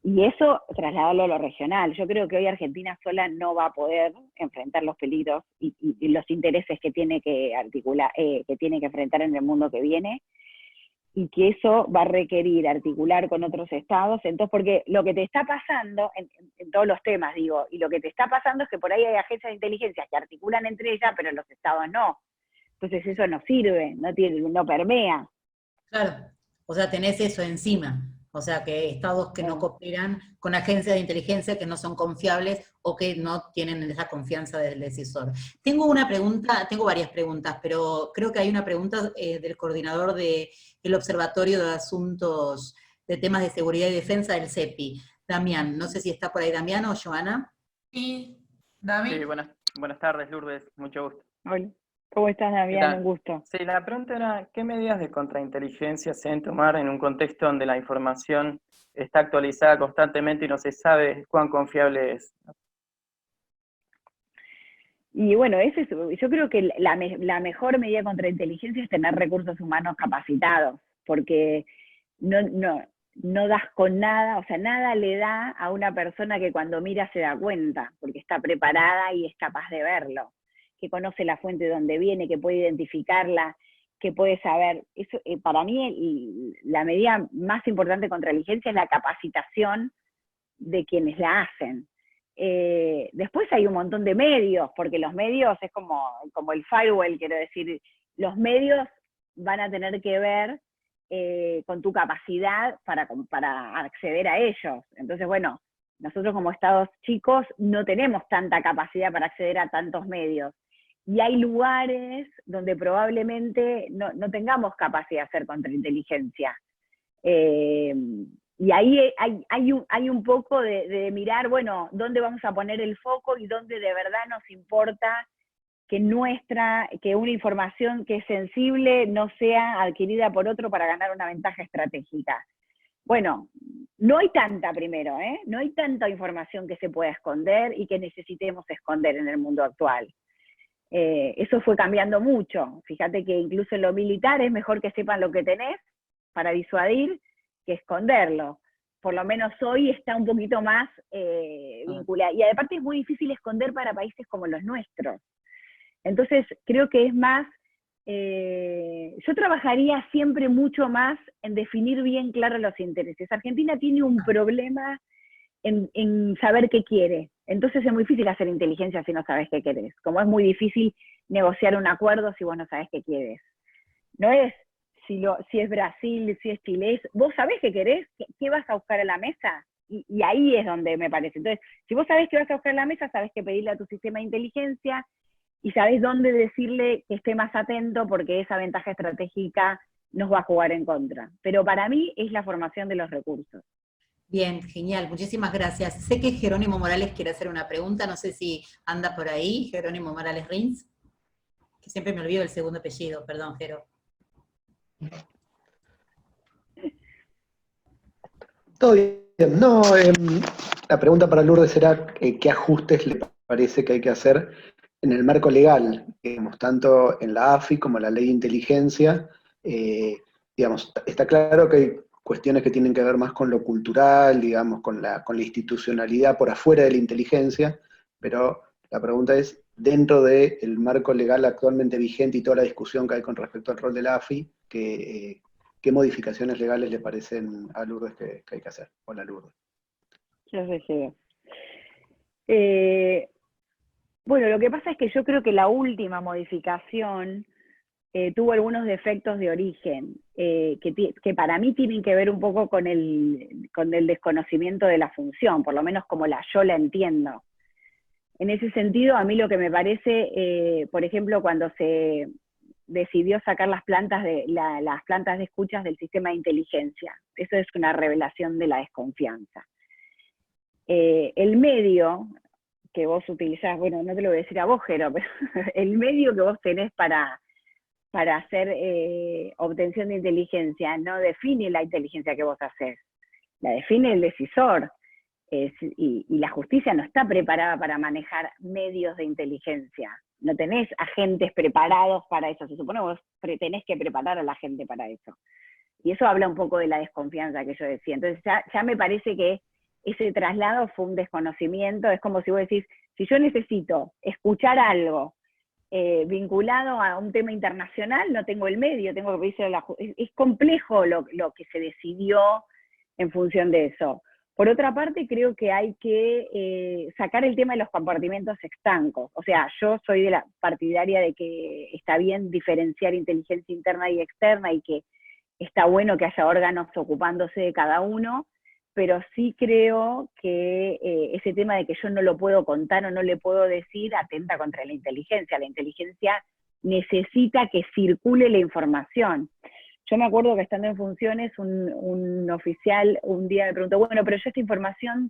Y eso trasladarlo a lo regional. Yo creo que hoy Argentina sola no va a poder enfrentar los peligros y los intereses que tiene que articular, que tiene que enfrentar en el mundo que viene, y que eso va a requerir articular con otros estados. Entonces, porque lo que te está pasando, en todos los temas digo, y lo que te está pasando es que por ahí hay agencias de inteligencia que articulan entre ellas, pero los estados no. Entonces eso no sirve, no permea. Claro, o sea, tenés eso encima. O sea, que estados que no cooperan con agencias de inteligencia que no son confiables o que no tienen esa confianza del decisor. Tengo una pregunta, tengo varias preguntas, pero creo que hay una pregunta del coordinador del Observatorio de Asuntos de Temas de Seguridad y Defensa del CEPI, Damián. No sé si está por ahí Damián o Joana. Sí, David. Sí, buenas tardes, Lourdes, mucho gusto. Hola. ¿Cómo estás, Damián? Un gusto. Sí, la pregunta era, ¿qué medidas de contrainteligencia se deben tomar en un contexto donde la información está actualizada constantemente y no se sabe cuán confiable es? Y bueno, yo creo que la mejor medida contra inteligencia es tener recursos humanos capacitados, porque no das con nada, o sea, nada le da a una persona que cuando mira se da cuenta, porque está preparada y es capaz de verlo, que conoce la fuente de donde viene, que puede identificarla, que puede saber. Eso, para mí, la medida más importante contra la inteligencia es la capacitación de quienes la hacen. Después hay un montón de medios, porque los medios es como el firewall, quiero decir, los medios van a tener que ver con tu capacidad para acceder a ellos. Entonces, bueno, nosotros como estados chicos no tenemos tanta capacidad para acceder a tantos medios. Y hay lugares donde probablemente no tengamos capacidad de hacer contrainteligencia. Y ahí hay un poco de mirar, bueno, dónde vamos a poner el foco y dónde de verdad nos importa que una información que es sensible no sea adquirida por otro para ganar una ventaja estratégica. Bueno, no hay tanta primero, no hay tanta información que se pueda esconder y que necesitemos esconder en el mundo actual. Eso fue cambiando mucho. Fíjate que incluso en lo militar es mejor que sepan lo que tenés para disuadir que esconderlo. Por lo menos hoy está un poquito más vinculado. Y aparte es muy difícil esconder para países como los nuestros. Entonces creo que es más, yo trabajaría siempre mucho más en definir bien claro los intereses. Argentina tiene un problema en saber qué quiere. Entonces es muy difícil hacer inteligencia si no sabes qué querés. Como es muy difícil negociar un acuerdo si vos no sabés qué quieres. No es si es Brasil, si es Chile, vos sabés qué querés, qué vas a buscar a la mesa, y ahí es donde me parece. Entonces, si vos sabés qué vas a buscar a la mesa, sabés qué pedirle a tu sistema de inteligencia, y sabés dónde decirle que esté más atento, porque esa ventaja estratégica nos va a jugar en contra. Pero para mí es la formación de los recursos. Bien, genial, muchísimas gracias. Sé que Jerónimo Morales quiere hacer una pregunta, no sé si anda por ahí, Jerónimo Morales Rins, que siempre me olvido el segundo apellido, perdón, Jero. Todo bien. No, la pregunta para Lourdes será qué ajustes le parece que hay que hacer en el marco legal, digamos, tanto en la AFI como en la ley de inteligencia. Digamos, está claro que hay cuestiones que tienen que ver más con lo cultural, digamos, con la institucionalidad por afuera de la inteligencia, pero la pregunta es, dentro del marco legal actualmente vigente y toda la discusión que hay con respecto al rol de la AFI, ¿qué modificaciones legales le parecen a Lourdes que hay que hacer? Hola, Lourdes. Bueno, lo que pasa es que yo creo que la última modificación tuvo algunos defectos de origen, que para mí tienen que ver un poco con el desconocimiento de la función, por lo menos como yo la entiendo. En ese sentido, a mí lo que me parece, por ejemplo, cuando se decidió sacar las plantas de escuchas del sistema de inteligencia. Eso es una revelación de la desconfianza. El medio que vos utilizás, bueno, no te lo voy a decir a vos, Jero, pero el medio que vos tenés para hacer obtención de inteligencia no define la inteligencia que vos hacés, la define el decisor. Y la justicia no está preparada para manejar medios de inteligencia. No tenés agentes preparados para eso. Se supone que vos tenés que preparar a la gente para eso. Y eso habla un poco de la desconfianza que yo decía. Entonces ya me parece que ese traslado fue un desconocimiento. Es como si vos decís, si yo necesito escuchar algo vinculado a un tema internacional, no tengo el medio, tengo que pedirse es complejo lo que se decidió en función de eso. Por otra parte, creo que hay que sacar el tema de los compartimentos estancos. O sea, yo soy de la partidaria de que está bien diferenciar inteligencia interna y externa y que está bueno que haya órganos ocupándose de cada uno, pero sí creo que ese tema de que yo no lo puedo contar o no le puedo decir atenta contra la inteligencia. La inteligencia necesita que circule la información. Yo me acuerdo que estando en funciones, un oficial un día me preguntó, bueno, pero yo esta información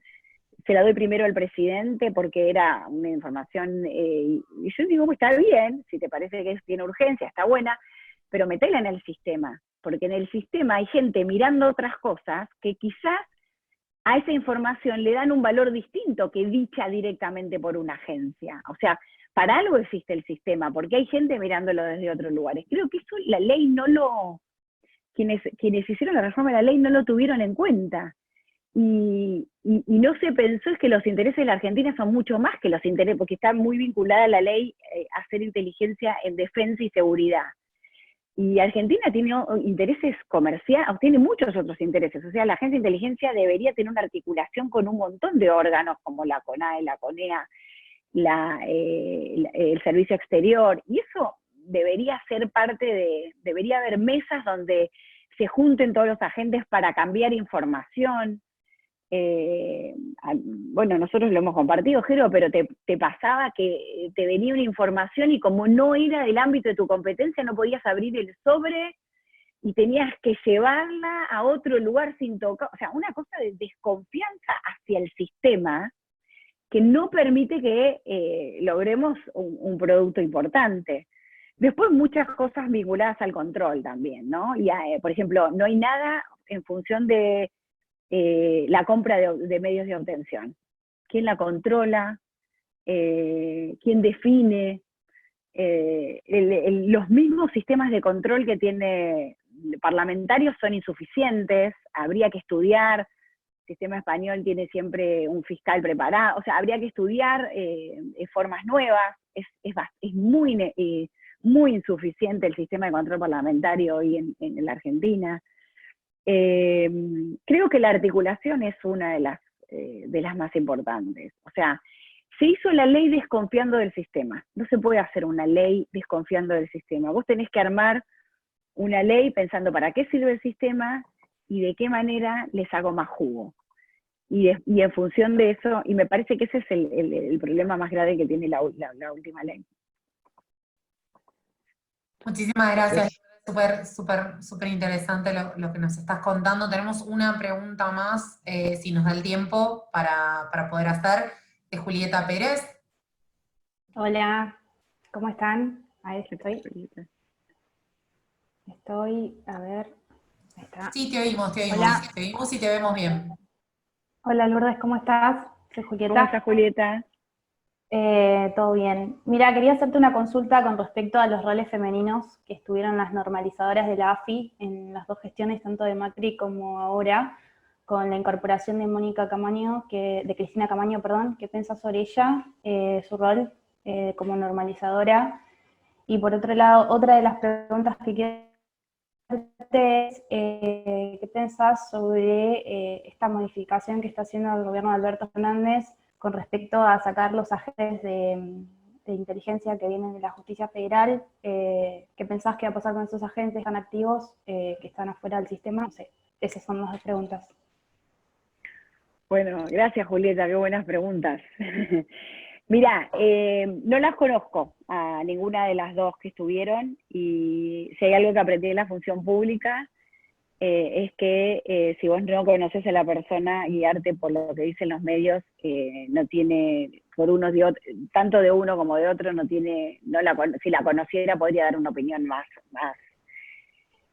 se la doy primero al presidente porque era una información, y yo digo, pues está bien, si te parece que tiene urgencia, está buena, pero metela en el sistema, porque en el sistema hay gente mirando otras cosas que quizás a esa información le dan un valor distinto que dicha directamente por una agencia. O sea, para algo existe el sistema, porque hay gente mirándolo desde otros lugares. Creo que eso la ley no lo... Quienes hicieron la reforma de la ley no lo tuvieron en cuenta. Y no se pensó es que los intereses de la Argentina son mucho más que los intereses, porque está muy vinculada la ley a hacer inteligencia en defensa y seguridad. Y Argentina tiene intereses comerciales, tiene muchos otros intereses. O sea, la agencia de inteligencia debería tener una articulación con un montón de órganos, como la CONAE, la CONEA, el Servicio Exterior, y eso debería ser debería haber mesas donde se junten todos los agentes para cambiar información. Bueno, nosotros lo hemos compartido, Jero, pero te pasaba que te venía una información y como no era del ámbito de tu competencia, no podías abrir el sobre y tenías que llevarla a otro lugar sin tocar. O sea, una cosa de desconfianza hacia el sistema que no permite que logremos un producto importante. Después muchas cosas vinculadas al control también, ¿no? Y, por ejemplo, no hay nada en función de la compra de medios de obtención. ¿Quién la controla? ¿Quién define? Los mismos sistemas de control que tiene parlamentarios son insuficientes, habría que estudiar. El sistema español tiene siempre un fiscal preparado, o sea, habría que estudiar formas nuevas. Es muy insuficiente el sistema de control parlamentario hoy en la Argentina. Creo que la articulación es una de las más importantes. O sea, se hizo la ley desconfiando del sistema. No se puede hacer una ley desconfiando del sistema. Vos tenés que armar una ley pensando para qué sirve el sistema y de qué manera le saco más jugo. Y en función de eso, y me parece que ese es el problema más grave que tiene la última ley. Muchísimas gracias. Súper interesante lo que nos estás contando. Tenemos una pregunta más, si nos da el tiempo para poder hacer, de Julieta Pérez. Hola, ¿cómo están? Ahí estoy. A ver, ahí está. Sí, te oímos. Hola. Te oímos y te vemos bien. Hola Lourdes, ¿cómo estás? Soy Julieta. ¿Cómo estás, Julieta? Todo bien. Mira, quería hacerte una consulta con respecto a los roles femeninos que estuvieron las normalizadoras de la AFI en las dos gestiones, tanto de Macri como ahora, con la incorporación de Mónica Camaño, de Cristina Camaño, perdón. ¿Qué piensas sobre ella, su rol como normalizadora? Y por otro lado, otra de las preguntas que quiero hacerte es, ¿qué pensás sobre esta modificación que está haciendo el gobierno de Alberto Fernández con respecto a sacar los agentes de inteligencia que vienen de la justicia federal? ¿Qué pensás que va a pasar con esos agentes que están activos, que están afuera del sistema? No sé, esas son las dos preguntas. Bueno, gracias, Julieta, qué buenas preguntas. Mirá, no las conozco a ninguna de las dos que estuvieron, y si hay algo que aprendí en la función pública, es que si vos no conoces a la persona, guiarte por lo que dicen los medios, no tiene, por unos de otro, tanto de uno como de otro, si la conociera podría dar una opinión más.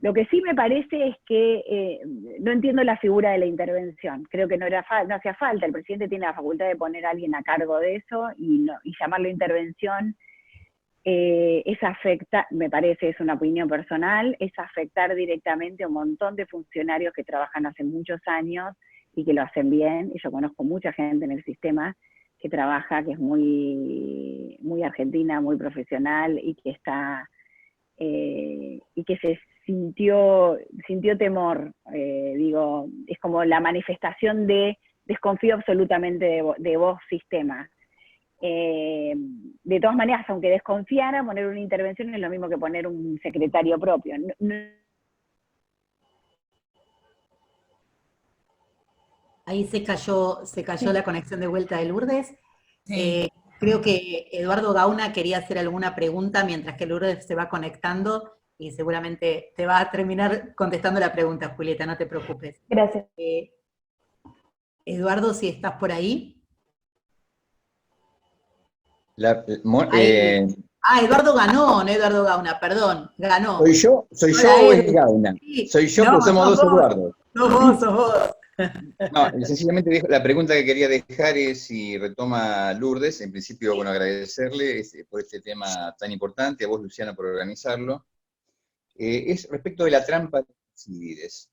Lo que sí me parece es que no entiendo la figura de la intervención. Creo que no hacía falta. El presidente tiene la facultad de poner a alguien a cargo de eso y llamarlo intervención. Me parece, es una opinión personal, es afectar directamente a un montón de funcionarios que trabajan hace muchos años y que lo hacen bien. Y yo conozco mucha gente en el sistema que trabaja, que es muy, muy argentina, muy profesional, y que está y que se sintió temor, es como la manifestación de desconfío absolutamente de vos, sistema. De todas maneras, aunque desconfiara, poner una intervención es lo mismo que poner un secretario propio. Ahí se cayó la conexión de vuelta de Lourdes. Sí. Creo que Eduardo Gauna quería hacer alguna pregunta mientras que Lourdes se va conectando y seguramente te va a terminar contestando la pregunta, Julieta, no te preocupes. Gracias. Eduardo, si estás por ahí. Eduardo ganó, no Eduardo Gauna, perdón, ganó. ¿Soy yo o es Gauna? Sí. Soy yo, No, porque somos dos Eduardo. Sos vos. No, sencillamente la pregunta que quería dejar es si retoma Lourdes, en principio, bueno, agradecerle por este tema tan importante, a vos, Luciana, por organizarlo. Es respecto de la trampa de Tucídides.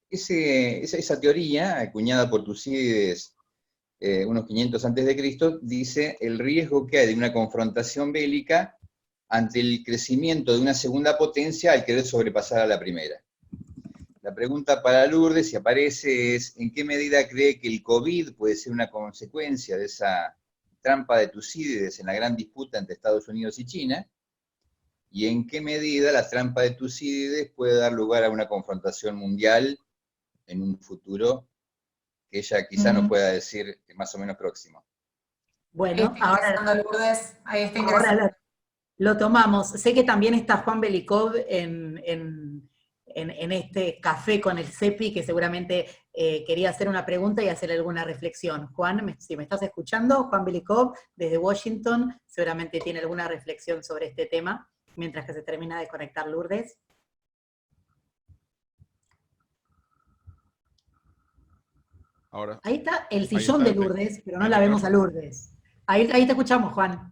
Esa teoría, acuñada por Tucídides unos 500 a.C., dice el riesgo que hay de una confrontación bélica ante el crecimiento de una segunda potencia al querer sobrepasar a la primera. La pregunta para Lourdes, si aparece, es ¿en qué medida cree que el COVID puede ser una consecuencia de esa trampa de Tucídides en la gran disputa entre Estados Unidos y China? ¿Y en qué medida la trampa de Tucídides puede dar lugar a una confrontación mundial en un futuro que ella quizá nos pueda decir más o menos próximo? Bueno, ahora Lourdes, ahí está interesante. Ahora lo tomamos. Sé que también está Juan Belikov en este café con el CEPI, que seguramente quería hacer una pregunta y hacer alguna reflexión. Juan, si me estás escuchando, Juan Belikov, desde Washington, seguramente tiene alguna reflexión sobre este tema, mientras que se termina de conectar Lourdes. Ahora, ahí está el sillón de Lourdes, pero no la vemos a Lourdes. Ahí te escuchamos, Juan.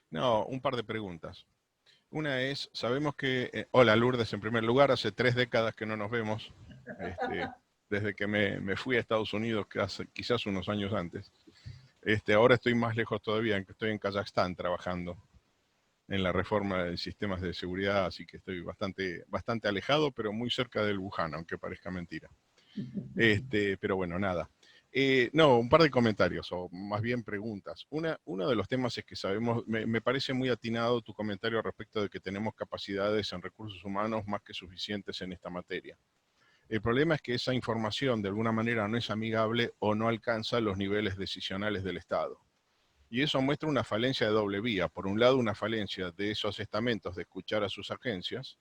No, un par de preguntas. Una es, sabemos que, hola Lourdes, en primer lugar, hace 3 décadas que no nos vemos, desde que me fui a Estados Unidos, quizás unos años antes. Ahora estoy más lejos todavía, estoy en Kazajstán trabajando en la reforma de sistemas de seguridad, así que estoy bastante alejado, pero muy cerca del Wuhan, aunque parezca mentira. Pero bueno, nada. No, un par de comentarios, o más bien preguntas. Uno de los temas es que sabemos, me parece muy atinado tu comentario respecto de que tenemos capacidades en recursos humanos más que suficientes en esta materia. El problema es que esa información de alguna manera no es amigable o no alcanza los niveles decisionales del Estado. Y eso muestra una falencia de doble vía. Por un lado, una falencia de esos estamentos de escuchar a sus agencias,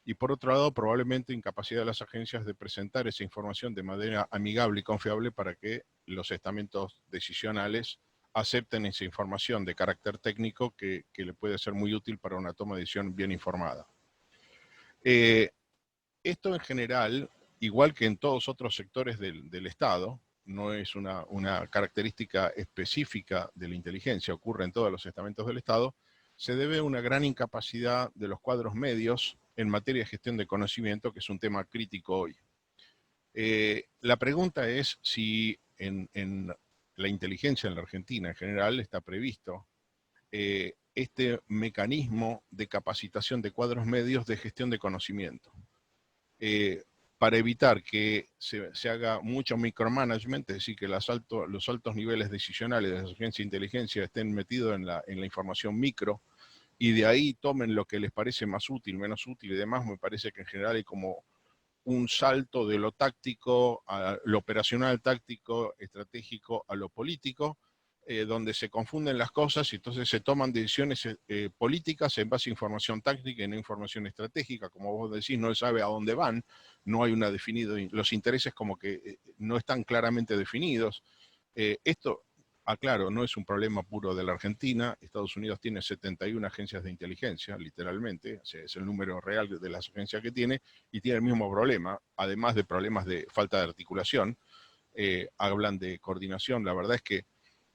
y por otro lado, probablemente incapacidad de las agencias de presentar esa información de manera amigable y confiable para que los estamentos decisionales acepten esa información de carácter técnico que le puede ser muy útil para una toma de decisión bien informada. Esto en general, igual que en todos otros sectores del Estado, no es una característica específica de la inteligencia, ocurre en todos los estamentos del Estado, se debe a una gran incapacidad de los cuadros medios en materia de gestión de conocimiento, que es un tema crítico hoy. La pregunta es si en la inteligencia en la Argentina en general está previsto este mecanismo de capacitación de cuadros medios de gestión de conocimiento, para evitar que se haga mucho micromanagement, es decir, que los altos niveles decisionales de las agencias de inteligencia estén metidos en la información micro, y de ahí tomen lo que les parece más útil, menos útil y demás. Me parece que en general hay como un salto de lo táctico a lo operacional, táctico, estratégico, a lo político, donde se confunden las cosas y entonces se toman decisiones políticas en base a información táctica y no información estratégica. Como vos decís, no se sabe a dónde van, no hay una definida, los intereses como que no están claramente definidos. Esto, aclaro, no es un problema puro de la Argentina. Estados Unidos tiene 71 agencias de inteligencia, literalmente, o sea, es el número real de las agencias que tiene, y tiene el mismo problema, además de problemas de falta de articulación. Hablan de coordinación. La verdad es que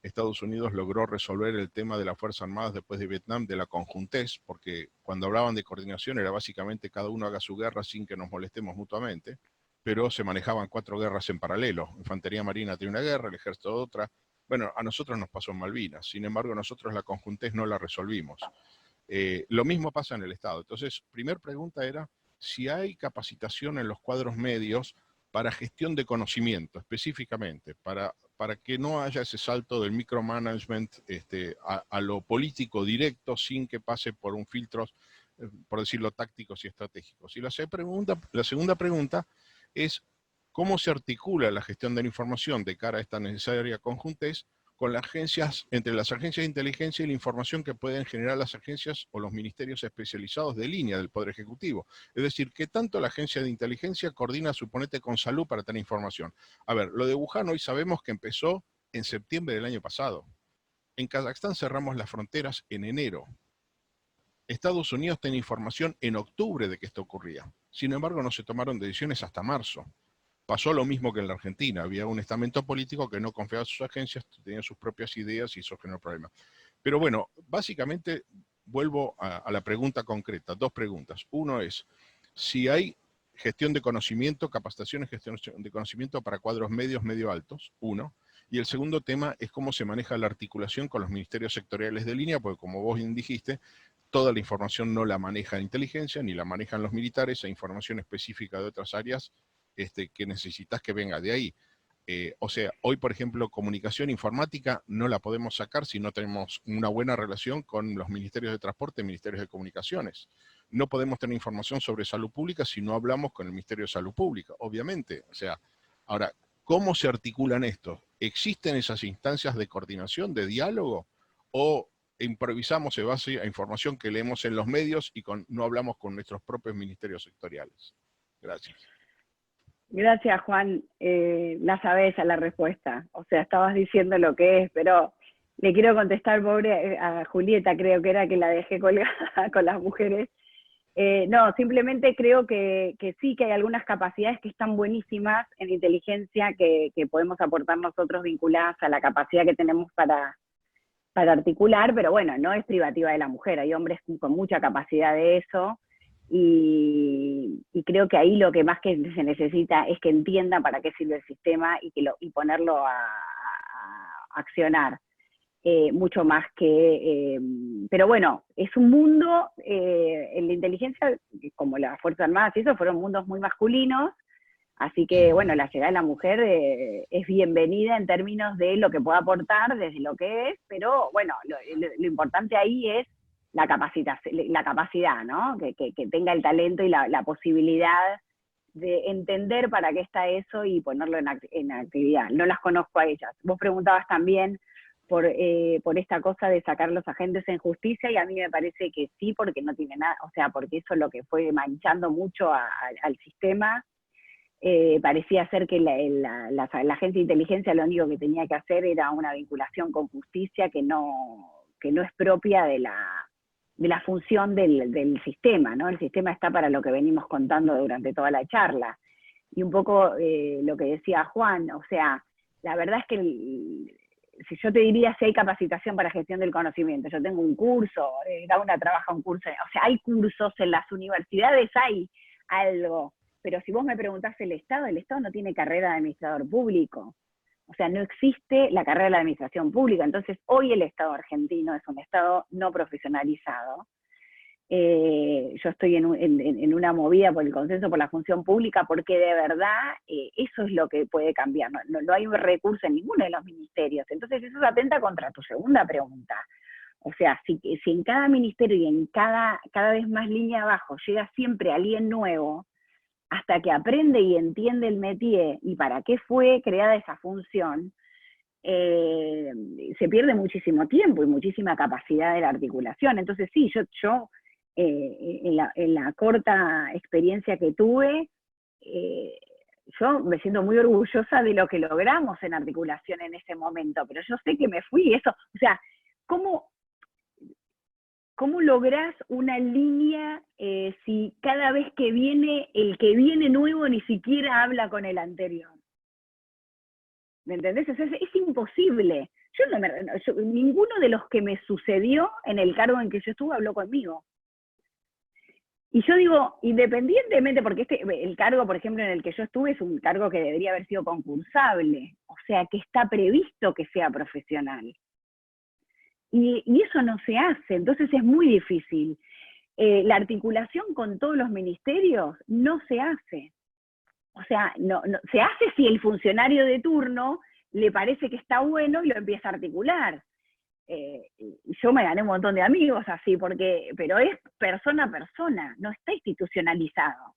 Estados Unidos logró resolver el tema de las Fuerzas Armadas después de Vietnam, de la conjuntez, porque cuando hablaban de coordinación era básicamente cada uno haga su guerra sin que nos molestemos mutuamente, pero se manejaban 4 guerras en paralelo. Infantería Marina tiene una guerra, el ejército otra. Bueno, a nosotros nos pasó en Malvinas, sin embargo nosotros la conjuntez no la resolvimos. Lo mismo pasa en el Estado. Entonces, primer pregunta era si hay capacitación en los cuadros medios para gestión de conocimiento, específicamente, para que no haya ese salto del micromanagement a lo político directo sin que pase por un filtro, por decirlo, tácticos y estratégicos. Y la segunda pregunta es, ¿cómo se articula la gestión de la información de cara a esta necesaria conjuntez con las agencias, entre las agencias de inteligencia y la información que pueden generar las agencias o los ministerios especializados de línea del Poder Ejecutivo? Es decir, ¿qué tanto la agencia de inteligencia coordina, suponete, con salud para tener información? A ver, lo de Wuhan hoy sabemos que empezó en septiembre del año pasado. En Kazajstán cerramos las fronteras en enero. Estados Unidos tiene información en octubre de que esto ocurría. Sin embargo, no se tomaron decisiones hasta marzo. Pasó lo mismo que en la Argentina, había un estamento político que no confiaba en sus agencias, tenía sus propias ideas y eso generó problemas. Pero bueno, básicamente vuelvo a la pregunta concreta, dos preguntas. Uno es, si hay gestión de conocimiento, capacitaciones, gestión de conocimiento para cuadros medios, medio altos, uno. Y el segundo tema es cómo se maneja la articulación con los ministerios sectoriales de línea, porque como vos bien dijiste, toda la información no la maneja la inteligencia, ni la manejan los militares, hay información específica de otras áreas que necesitas que venga de ahí. O sea, hoy, por ejemplo, comunicación informática no la podemos sacar si no tenemos una buena relación con los ministerios de transporte y ministerios de comunicaciones. No podemos tener información sobre salud pública si no hablamos con el Ministerio de Salud Pública, obviamente. O sea, ahora, ¿cómo se articulan estos? ¿Existen esas instancias de coordinación, de diálogo? ¿O improvisamos en base a información que leemos en los medios y no hablamos con nuestros propios ministerios sectoriales? Gracias. Gracias, Juan. La sabés a la respuesta. O sea, estabas diciendo lo que es, pero le quiero contestar, pobre, a Julieta, creo que era que la dejé colgada con las mujeres. No, simplemente creo que sí, que hay algunas capacidades que están buenísimas en inteligencia que podemos aportar nosotros vinculadas a la capacidad que tenemos para articular, pero bueno, no es privativa de la mujer, hay hombres con mucha capacidad de eso, y creo que ahí lo que más que se necesita es que entiendan para qué sirve el sistema y ponerlo a accionar, mucho más que... pero bueno, es un mundo, en la inteligencia, como las Fuerzas Armadas y eso, fueron mundos muy masculinos, así que bueno, la llegada de la mujer es bienvenida en términos de lo que pueda aportar, desde lo que es, pero bueno, lo importante ahí es la capacidad, ¿no? Que tenga el talento y la posibilidad de entender para qué está eso y ponerlo en actividad. No las conozco a ellas. Vos preguntabas también por esta cosa de sacar los agentes en justicia, y a mí me parece que sí, porque no tiene nada, o sea, porque eso es lo que fue manchando mucho al sistema. Parecía ser que la agencia de inteligencia lo único que tenía que hacer era una vinculación con justicia que no es propia de la función del sistema, ¿no? El sistema está para lo que venimos contando durante toda la charla. Y un poco lo que decía Juan, o sea, la verdad es que si yo te diría si hay capacitación para gestión del conocimiento, yo tengo un curso, Gauna trabaja un curso, o sea, hay cursos en las universidades, hay algo, pero si vos me preguntás el Estado no tiene carrera de administrador público. O sea, no existe la carrera de la administración pública. Entonces, hoy el Estado argentino es un Estado no profesionalizado. Yo estoy en una movida por el consenso por la función pública, porque de verdad eso es lo que puede cambiar. No hay un recurso en ninguno de los ministerios. Entonces, eso se atenta contra tu segunda pregunta. O sea, si en cada ministerio y en cada vez más línea abajo llega siempre alguien nuevo, hasta que aprende y entiende el métier y para qué fue creada esa función, se pierde muchísimo tiempo y muchísima capacidad de la articulación. Entonces sí, yo en la corta experiencia que tuve, yo me siento muy orgullosa de lo que logramos en articulación en ese momento, pero yo sé que me fui, eso, o sea, ¿cómo lográs una línea si cada vez que viene, el que viene nuevo ni siquiera habla con el anterior? ¿Me entendés? Es imposible. Ninguno de los que me sucedió en el cargo en que yo estuve habló conmigo. Y yo digo, independientemente, porque el cargo, por ejemplo, en el que yo estuve es un cargo que debería haber sido concursable, o sea, que está previsto que sea profesional. Y eso no se hace, entonces es muy difícil. La articulación con todos los ministerios no se hace. o sea, se hace si el funcionario de turno le parece que está bueno y lo empieza a articular. Yo me gané un montón de amigos así, pero es persona a persona, no está institucionalizado.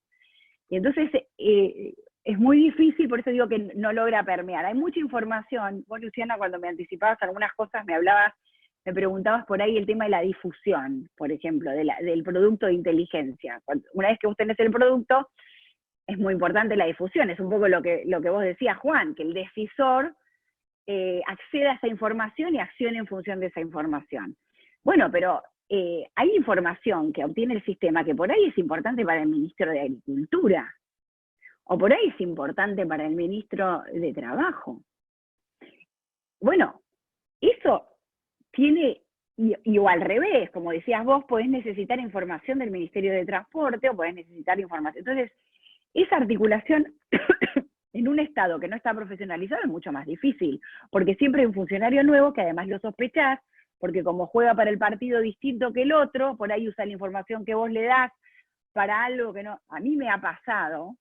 Y entonces es muy difícil, por eso digo que no logra permear. Hay mucha información. Vos, Luciana, cuando me anticipabas algunas cosas, me preguntabas por ahí el tema de la difusión, por ejemplo, del producto de inteligencia. Una vez que vos tenés el producto, es muy importante la difusión. Es un poco lo que vos decías, Juan, que el decisor acceda a esa información y accione en función de esa información. Bueno, pero hay información que obtiene el sistema que por ahí es importante para el ministro de Agricultura, o por ahí es importante para el ministro de Trabajo. Bueno, eso tiene, o al revés, como decías vos, podés necesitar información del Ministerio de Transporte, o podés necesitar información. Entonces, esa articulación en un Estado que no está profesionalizado es mucho más difícil, porque siempre hay un funcionario nuevo que además lo sospechás, porque como juega para el partido distinto que el otro, por ahí usa la información que vos le das para algo que no... A mí me ha pasado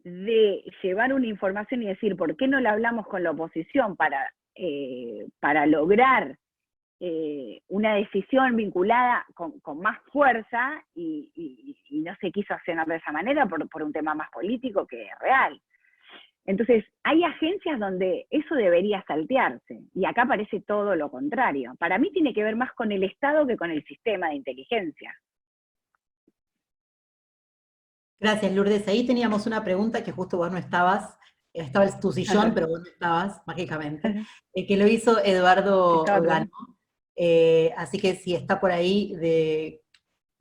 de llevar una información y decir, ¿por qué no la hablamos con la oposición para lograr una decisión vinculada con más fuerza, y no se quiso accionar de esa manera por un tema más político que real? Entonces, hay agencias donde eso debería saltearse, y acá parece todo lo contrario. Para mí tiene que ver más con el Estado que con el sistema de inteligencia. Gracias, Lourdes. Ahí teníamos una pregunta que justo vos no estabas, estaba en tu sillón, pero vos no estabas, mágicamente, que lo hizo Eduardo Gano. Así que si está por ahí,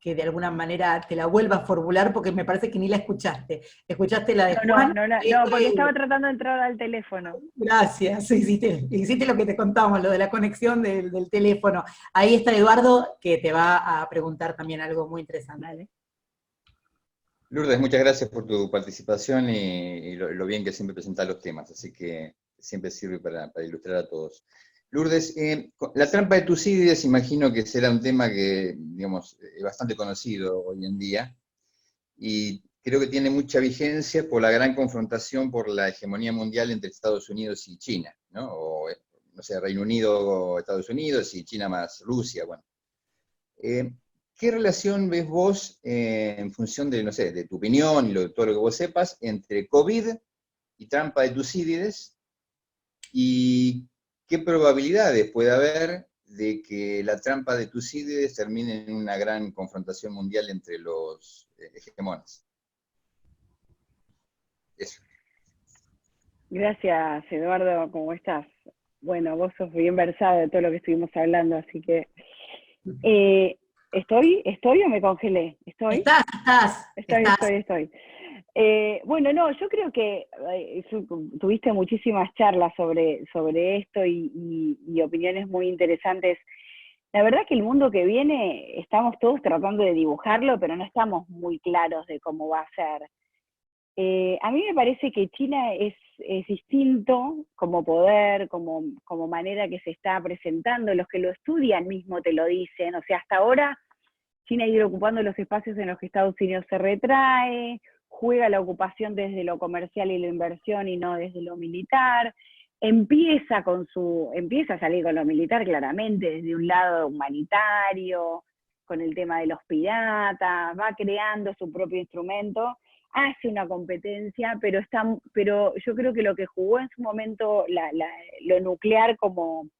que de alguna manera te la vuelva a formular, porque me parece que ni la escuchaste. ¿Escuchaste la de Juan? No, porque estaba tratando de entrar al teléfono. Gracias, hiciste lo que te contamos, lo de la conexión del teléfono. Ahí está Eduardo, que te va a preguntar también algo muy interesante. ¿Vale? Lourdes, muchas gracias por tu participación y lo bien que siempre presentas los temas, así que siempre sirve para ilustrar a todos. Lourdes, la trampa de Tucídides imagino que será un tema que, digamos, es bastante conocido hoy en día, y creo que tiene mucha vigencia por la gran confrontación por la hegemonía mundial entre Estados Unidos y China, ¿no? O, no sé, Reino Unido o Estados Unidos y China más Rusia, bueno. ¿Qué relación ves vos, en función de, no sé, de tu opinión y todo lo que vos sepas, entre COVID y trampa de Tucídides, y qué probabilidades puede haber de que la trampa de Tucídides termine en una gran confrontación mundial entre los hegemones? Eso. Gracias, Eduardo, ¿cómo estás? Bueno, vos sos bien versado de todo lo que estuvimos hablando, así que... ¿Estoy o me congelé? ¿Estoy? Estoy. Bueno, no, yo creo que tuviste muchísimas charlas sobre esto y opiniones muy interesantes. La verdad que el mundo que viene, estamos todos tratando de dibujarlo, pero no estamos muy claros de cómo va a ser. A mí me parece que China es distinto como poder, como manera que se está presentando. Los que lo estudian mismo te lo dicen. O sea, hasta ahora China ha ido ocupando los espacios en los que Estados Unidos se retrae, juega la ocupación desde lo comercial y la inversión y no desde lo militar. Empieza a salir con lo militar claramente, desde un lado humanitario, con el tema de los piratas, va creando su propio instrumento, hace una competencia, pero yo creo que lo que jugó en su momento lo nuclear como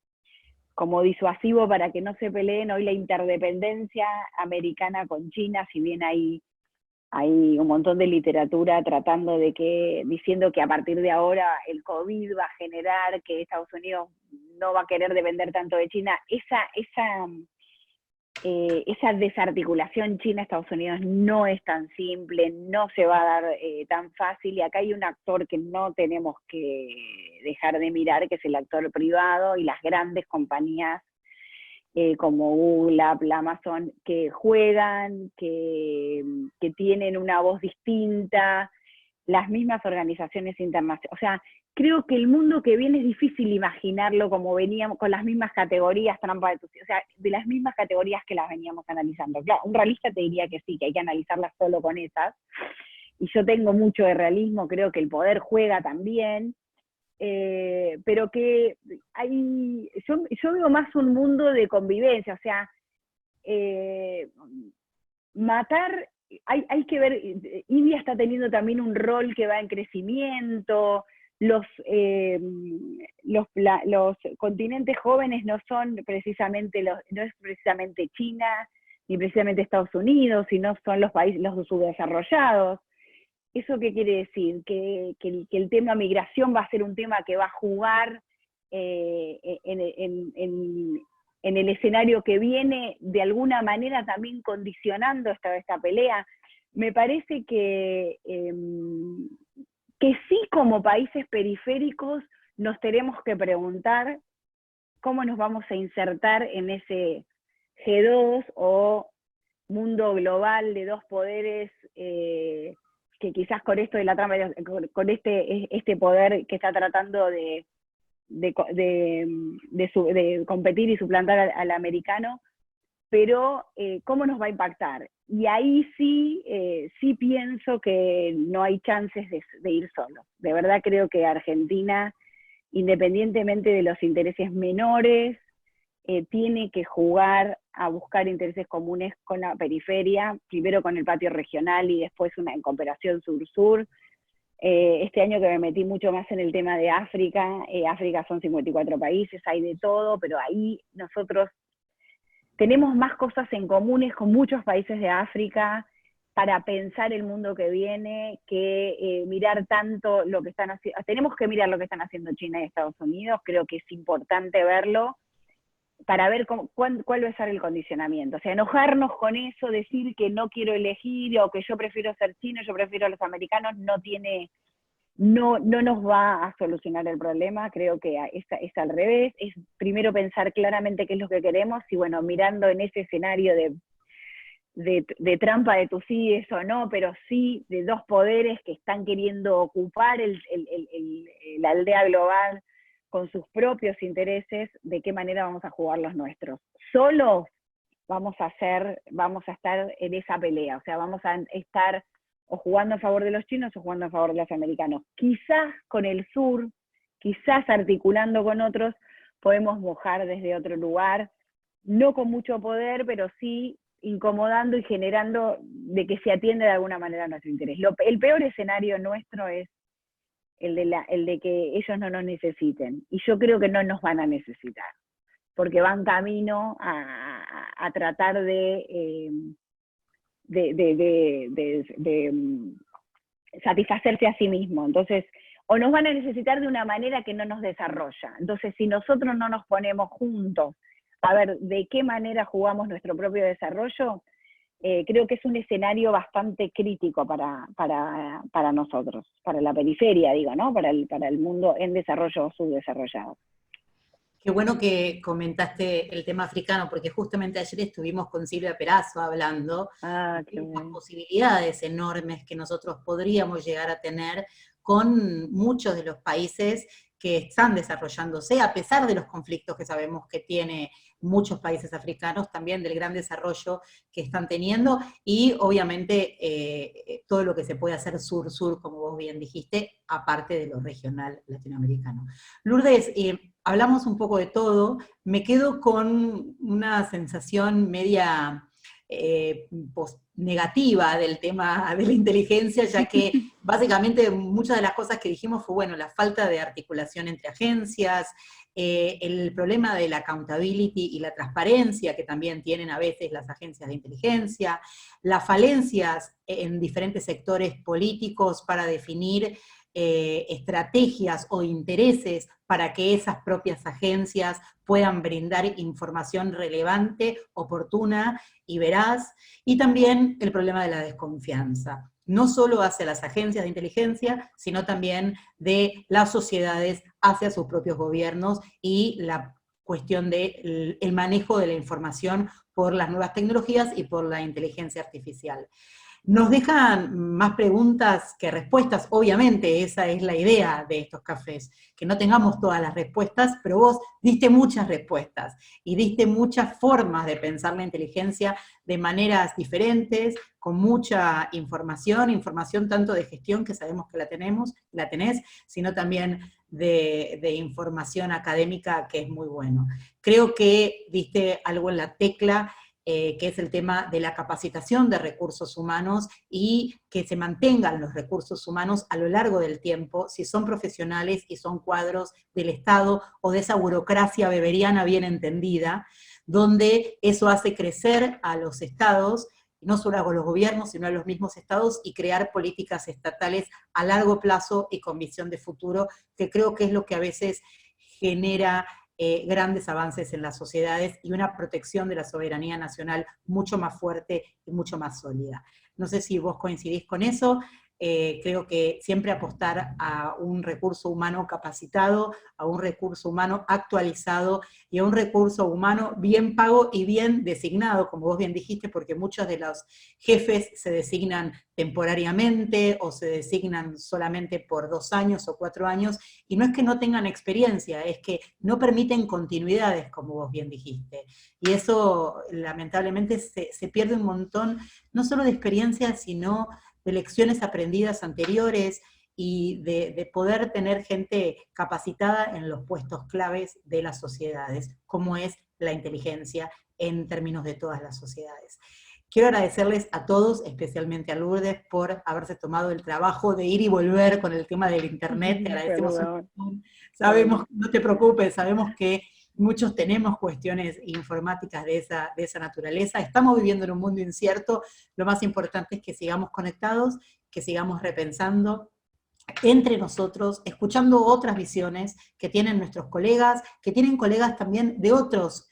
disuasivo para que no se peleen hoy la interdependencia americana con China, si bien hay un montón de literatura diciendo que a partir de ahora el COVID va a generar que Estados Unidos no va a querer depender tanto de China. Esa desarticulación China-Estados Unidos no es tan simple, no se va a dar tan fácil, y acá hay un actor que no tenemos que dejar de mirar, que es el actor privado y las grandes compañías como Google, Apple, Amazon, que juegan, que tienen una voz distinta, las mismas organizaciones internacionales. O sea, creo que el mundo que viene es difícil imaginarlo como veníamos, con las mismas categorías, trampa de Tucídides, o sea, de las mismas categorías que las veníamos analizando. Claro, un realista te diría que sí, que hay que analizarlas solo con esas, y yo tengo mucho de realismo, creo que el poder juega también, pero que yo veo más un mundo de convivencia, o sea, matar, hay que ver, India está teniendo también un rol que va en crecimiento, los continentes jóvenes no son precisamente no es precisamente China, ni precisamente Estados Unidos, sino son los países, los subdesarrollados. ¿Eso qué quiere decir? Que el tema migración va a ser un tema que va a jugar en el escenario que viene, de alguna manera también condicionando esta pelea. Me parece que sí, como países periféricos nos tenemos que preguntar cómo nos vamos a insertar en ese G2 o mundo global de dos poderes, que quizás con esto de la trama, con este poder que está tratando de competir y suplantar al americano, pero ¿cómo nos va a impactar? Y ahí sí pienso que no hay chances de ir solos. De verdad creo que Argentina, independientemente de los intereses menores, tiene que jugar a buscar intereses comunes con la periferia, primero con el patio regional y después en cooperación sur-sur. Este año que me metí mucho más en el tema de África, África son 54 países, hay de todo, pero ahí nosotros tenemos más cosas en comunes con muchos países de África para pensar el mundo que viene, que mirar tanto lo que están haciendo. Tenemos que mirar lo que están haciendo China y Estados Unidos, creo que es importante verlo, para ver cuál va a ser el condicionamiento. O sea, enojarnos con eso, decir que no quiero elegir, o que yo prefiero ser chino, yo prefiero a los americanos, no nos va a solucionar el problema. Creo que es al revés, es primero pensar claramente qué es lo que queremos, y bueno, mirando en ese escenario de trampa de tu sí, eso o no, pero sí de dos poderes que están queriendo ocupar la aldea global con sus propios intereses, de qué manera vamos a jugar los nuestros. Solos vamos a estar en esa pelea, o sea, vamos a estar o jugando a favor de los chinos o jugando a favor de los americanos. Quizás con el sur, quizás articulando con otros, podemos mojar desde otro lugar, no con mucho poder, pero sí incomodando y generando de que se atiende de alguna manera a nuestro interés. El peor escenario nuestro es el de que ellos no nos necesiten, y yo creo que no nos van a necesitar, porque van camino a tratar de satisfacerse a sí mismo. Entonces, o nos van a necesitar de una manera que no nos desarrolla. Entonces, si nosotros no nos ponemos juntos a ver de qué manera jugamos nuestro propio desarrollo, creo que es un escenario bastante crítico para nosotros, para la periferia, digo, ¿no? Para el mundo en desarrollo o subdesarrollado. Qué bueno que comentaste el tema africano, porque justamente ayer estuvimos con Silvia Perazo hablando de las posibilidades enormes que nosotros podríamos llegar a tener con muchos de los países que están desarrollándose, a pesar de los conflictos que sabemos que tiene muchos países africanos, también del gran desarrollo que están teniendo, y obviamente todo lo que se puede hacer sur-sur, como vos bien dijiste, aparte de lo regional latinoamericano. Lourdes, hablamos un poco de todo, me quedo con una sensación media negativa del tema de la inteligencia, ya que básicamente muchas de las cosas que dijimos fue, bueno, la falta de articulación entre agencias, el problema de la accountability y la transparencia que también tienen a veces las agencias de inteligencia, las falencias en diferentes sectores políticos para definir estrategias o intereses para que esas propias agencias puedan brindar información relevante, oportuna y veraz, y también el problema de la desconfianza, no solo hacia las agencias de inteligencia, sino también de las sociedades hacia sus propios gobiernos, y la cuestión del manejo de la información por las nuevas tecnologías y por la inteligencia artificial. Nos dejan más preguntas que respuestas, obviamente esa es la idea de estos cafés, que no tengamos todas las respuestas, pero vos diste muchas respuestas y diste muchas formas de pensar la inteligencia de maneras diferentes, con mucha información tanto de gestión, que sabemos que la tenés, sino también de información académica, que es muy bueno. Creo que diste algo en la tecla, que es el tema de la capacitación de recursos humanos y que se mantengan los recursos humanos a lo largo del tiempo, si son profesionales y son cuadros del Estado o de esa burocracia weberiana bien entendida, donde eso hace crecer a los estados, no solo a los gobiernos, sino a los mismos estados, y crear políticas estatales a largo plazo y con visión de futuro, que creo que es lo que a veces genera grandes avances en las sociedades y una protección de la soberanía nacional mucho más fuerte y mucho más sólida. No sé si vos coincidís con eso. Creo que siempre apostar a un recurso humano capacitado, a un recurso humano actualizado y a un recurso humano bien pago y bien designado, como vos bien dijiste, porque muchos de los jefes se designan temporariamente o se designan solamente por 2 años o 4 años, y no es que no tengan experiencia, es que no permiten continuidades, como vos bien dijiste. Y eso, lamentablemente, se pierde un montón, no solo de experiencia, sino de lecciones aprendidas anteriores y de poder tener gente capacitada en los puestos claves de las sociedades, como es la inteligencia en términos de todas las sociedades. Quiero agradecerles a todos, especialmente a Lourdes, por haberse tomado el trabajo de ir y volver con el tema del internet. Te agradecemos un montón. Sabemos, no te preocupes, sabemos que muchos tenemos cuestiones informáticas de esa naturaleza. Estamos viviendo en un mundo incierto. Lo más importante es que sigamos conectados, que sigamos repensando entre nosotros, escuchando otras visiones que tienen nuestros colegas, que tienen colegas también de otros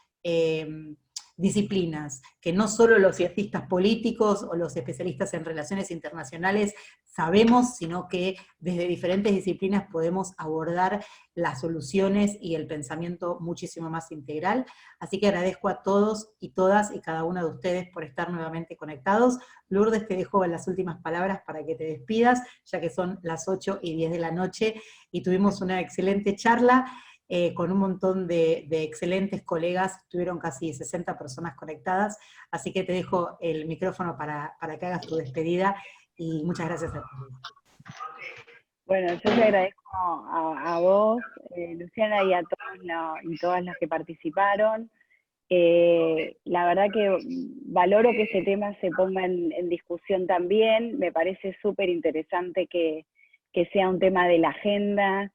disciplinas, que no solo los cientistas políticos o los especialistas en relaciones internacionales sabemos, sino que desde diferentes disciplinas podemos abordar las soluciones y el pensamiento muchísimo más integral. Así que agradezco a todos y todas y cada uno de ustedes por estar nuevamente conectados. Lourdes, te dejo las últimas palabras para que te despidas, ya que son las 8:10 de la noche y tuvimos una excelente charla. Con un montón de excelentes colegas, tuvieron casi 60 personas conectadas, así que te dejo el micrófono para que hagas tu despedida, y muchas gracias a todos. Bueno, yo te agradezco a vos, Luciana, y a todas las que participaron. La verdad que valoro que ese tema se ponga en discusión también, me parece súper interesante que sea un tema de la agenda,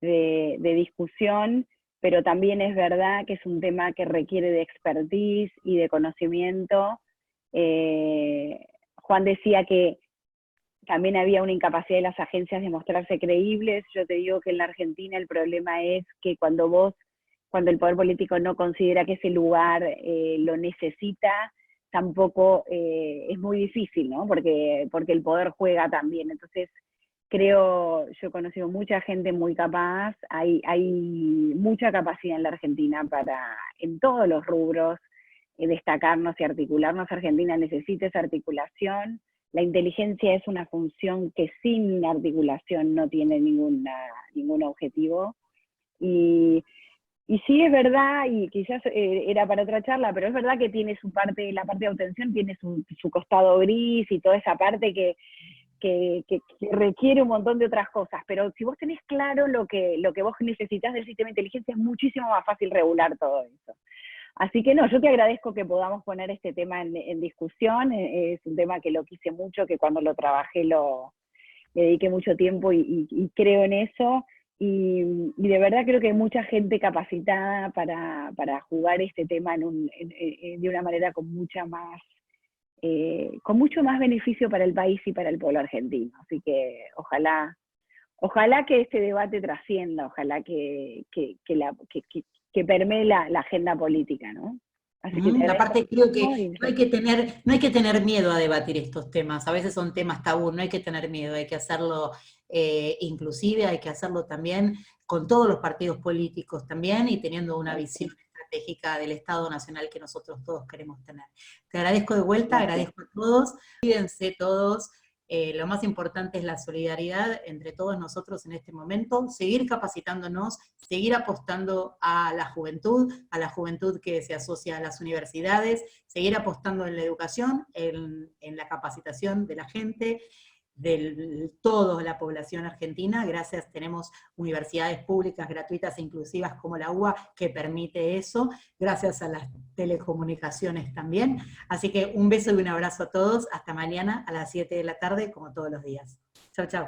de discusión, pero también es verdad que es un tema que requiere de expertise y de conocimiento. Juan decía que también había una incapacidad de las agencias de mostrarse creíbles. Yo te digo que en la Argentina el problema es que cuando el poder político no considera que ese lugar lo necesita, tampoco es muy difícil, ¿no? Porque el poder juega también. Entonces, yo he conocido mucha gente muy capaz, hay mucha capacidad en la Argentina para, en todos los rubros, destacarnos y articularnos. Argentina necesita esa articulación. La inteligencia es una función que sin articulación no tiene ningún objetivo. Y sí es verdad, y quizás era para otra charla, pero es verdad que tiene su parte, la parte de obtención tiene su costado gris y toda esa parte que requiere un montón de otras cosas, pero si vos tenés claro lo que vos necesitas del sistema de inteligencia, es muchísimo más fácil regular todo eso. Así que no, yo te agradezco que podamos poner este tema en discusión. Es un tema que lo quise mucho, que cuando lo trabajé le dediqué mucho tiempo y creo en eso, y de verdad creo que hay mucha gente capacitada para jugar este tema de una manera con mucho más beneficio para el país y para el pueblo argentino. Así que ojalá que este debate trascienda, ojalá que permee la agenda política, ¿no? Así que aparte creo que no hay que tener miedo a debatir estos temas, a veces son temas tabú, no hay que tener miedo, hay que hacerlo inclusive, hay que hacerlo también con todos los partidos políticos también, y teniendo una visión estratégica del Estado Nacional que nosotros todos queremos tener. Te agradezco de vuelta, agradezco a todos, cuídense todos. Lo más importante es la solidaridad entre todos nosotros en este momento, seguir capacitándonos, seguir apostando a la juventud que se asocia a las universidades, seguir apostando en la educación, en la capacitación de la gente, de toda la población argentina. Gracias, tenemos universidades públicas, gratuitas e inclusivas como la UBA, que permite eso, gracias a las telecomunicaciones también. Así que un beso y un abrazo a todos, hasta mañana a las 7 de la tarde, como todos los días. Chau, chau.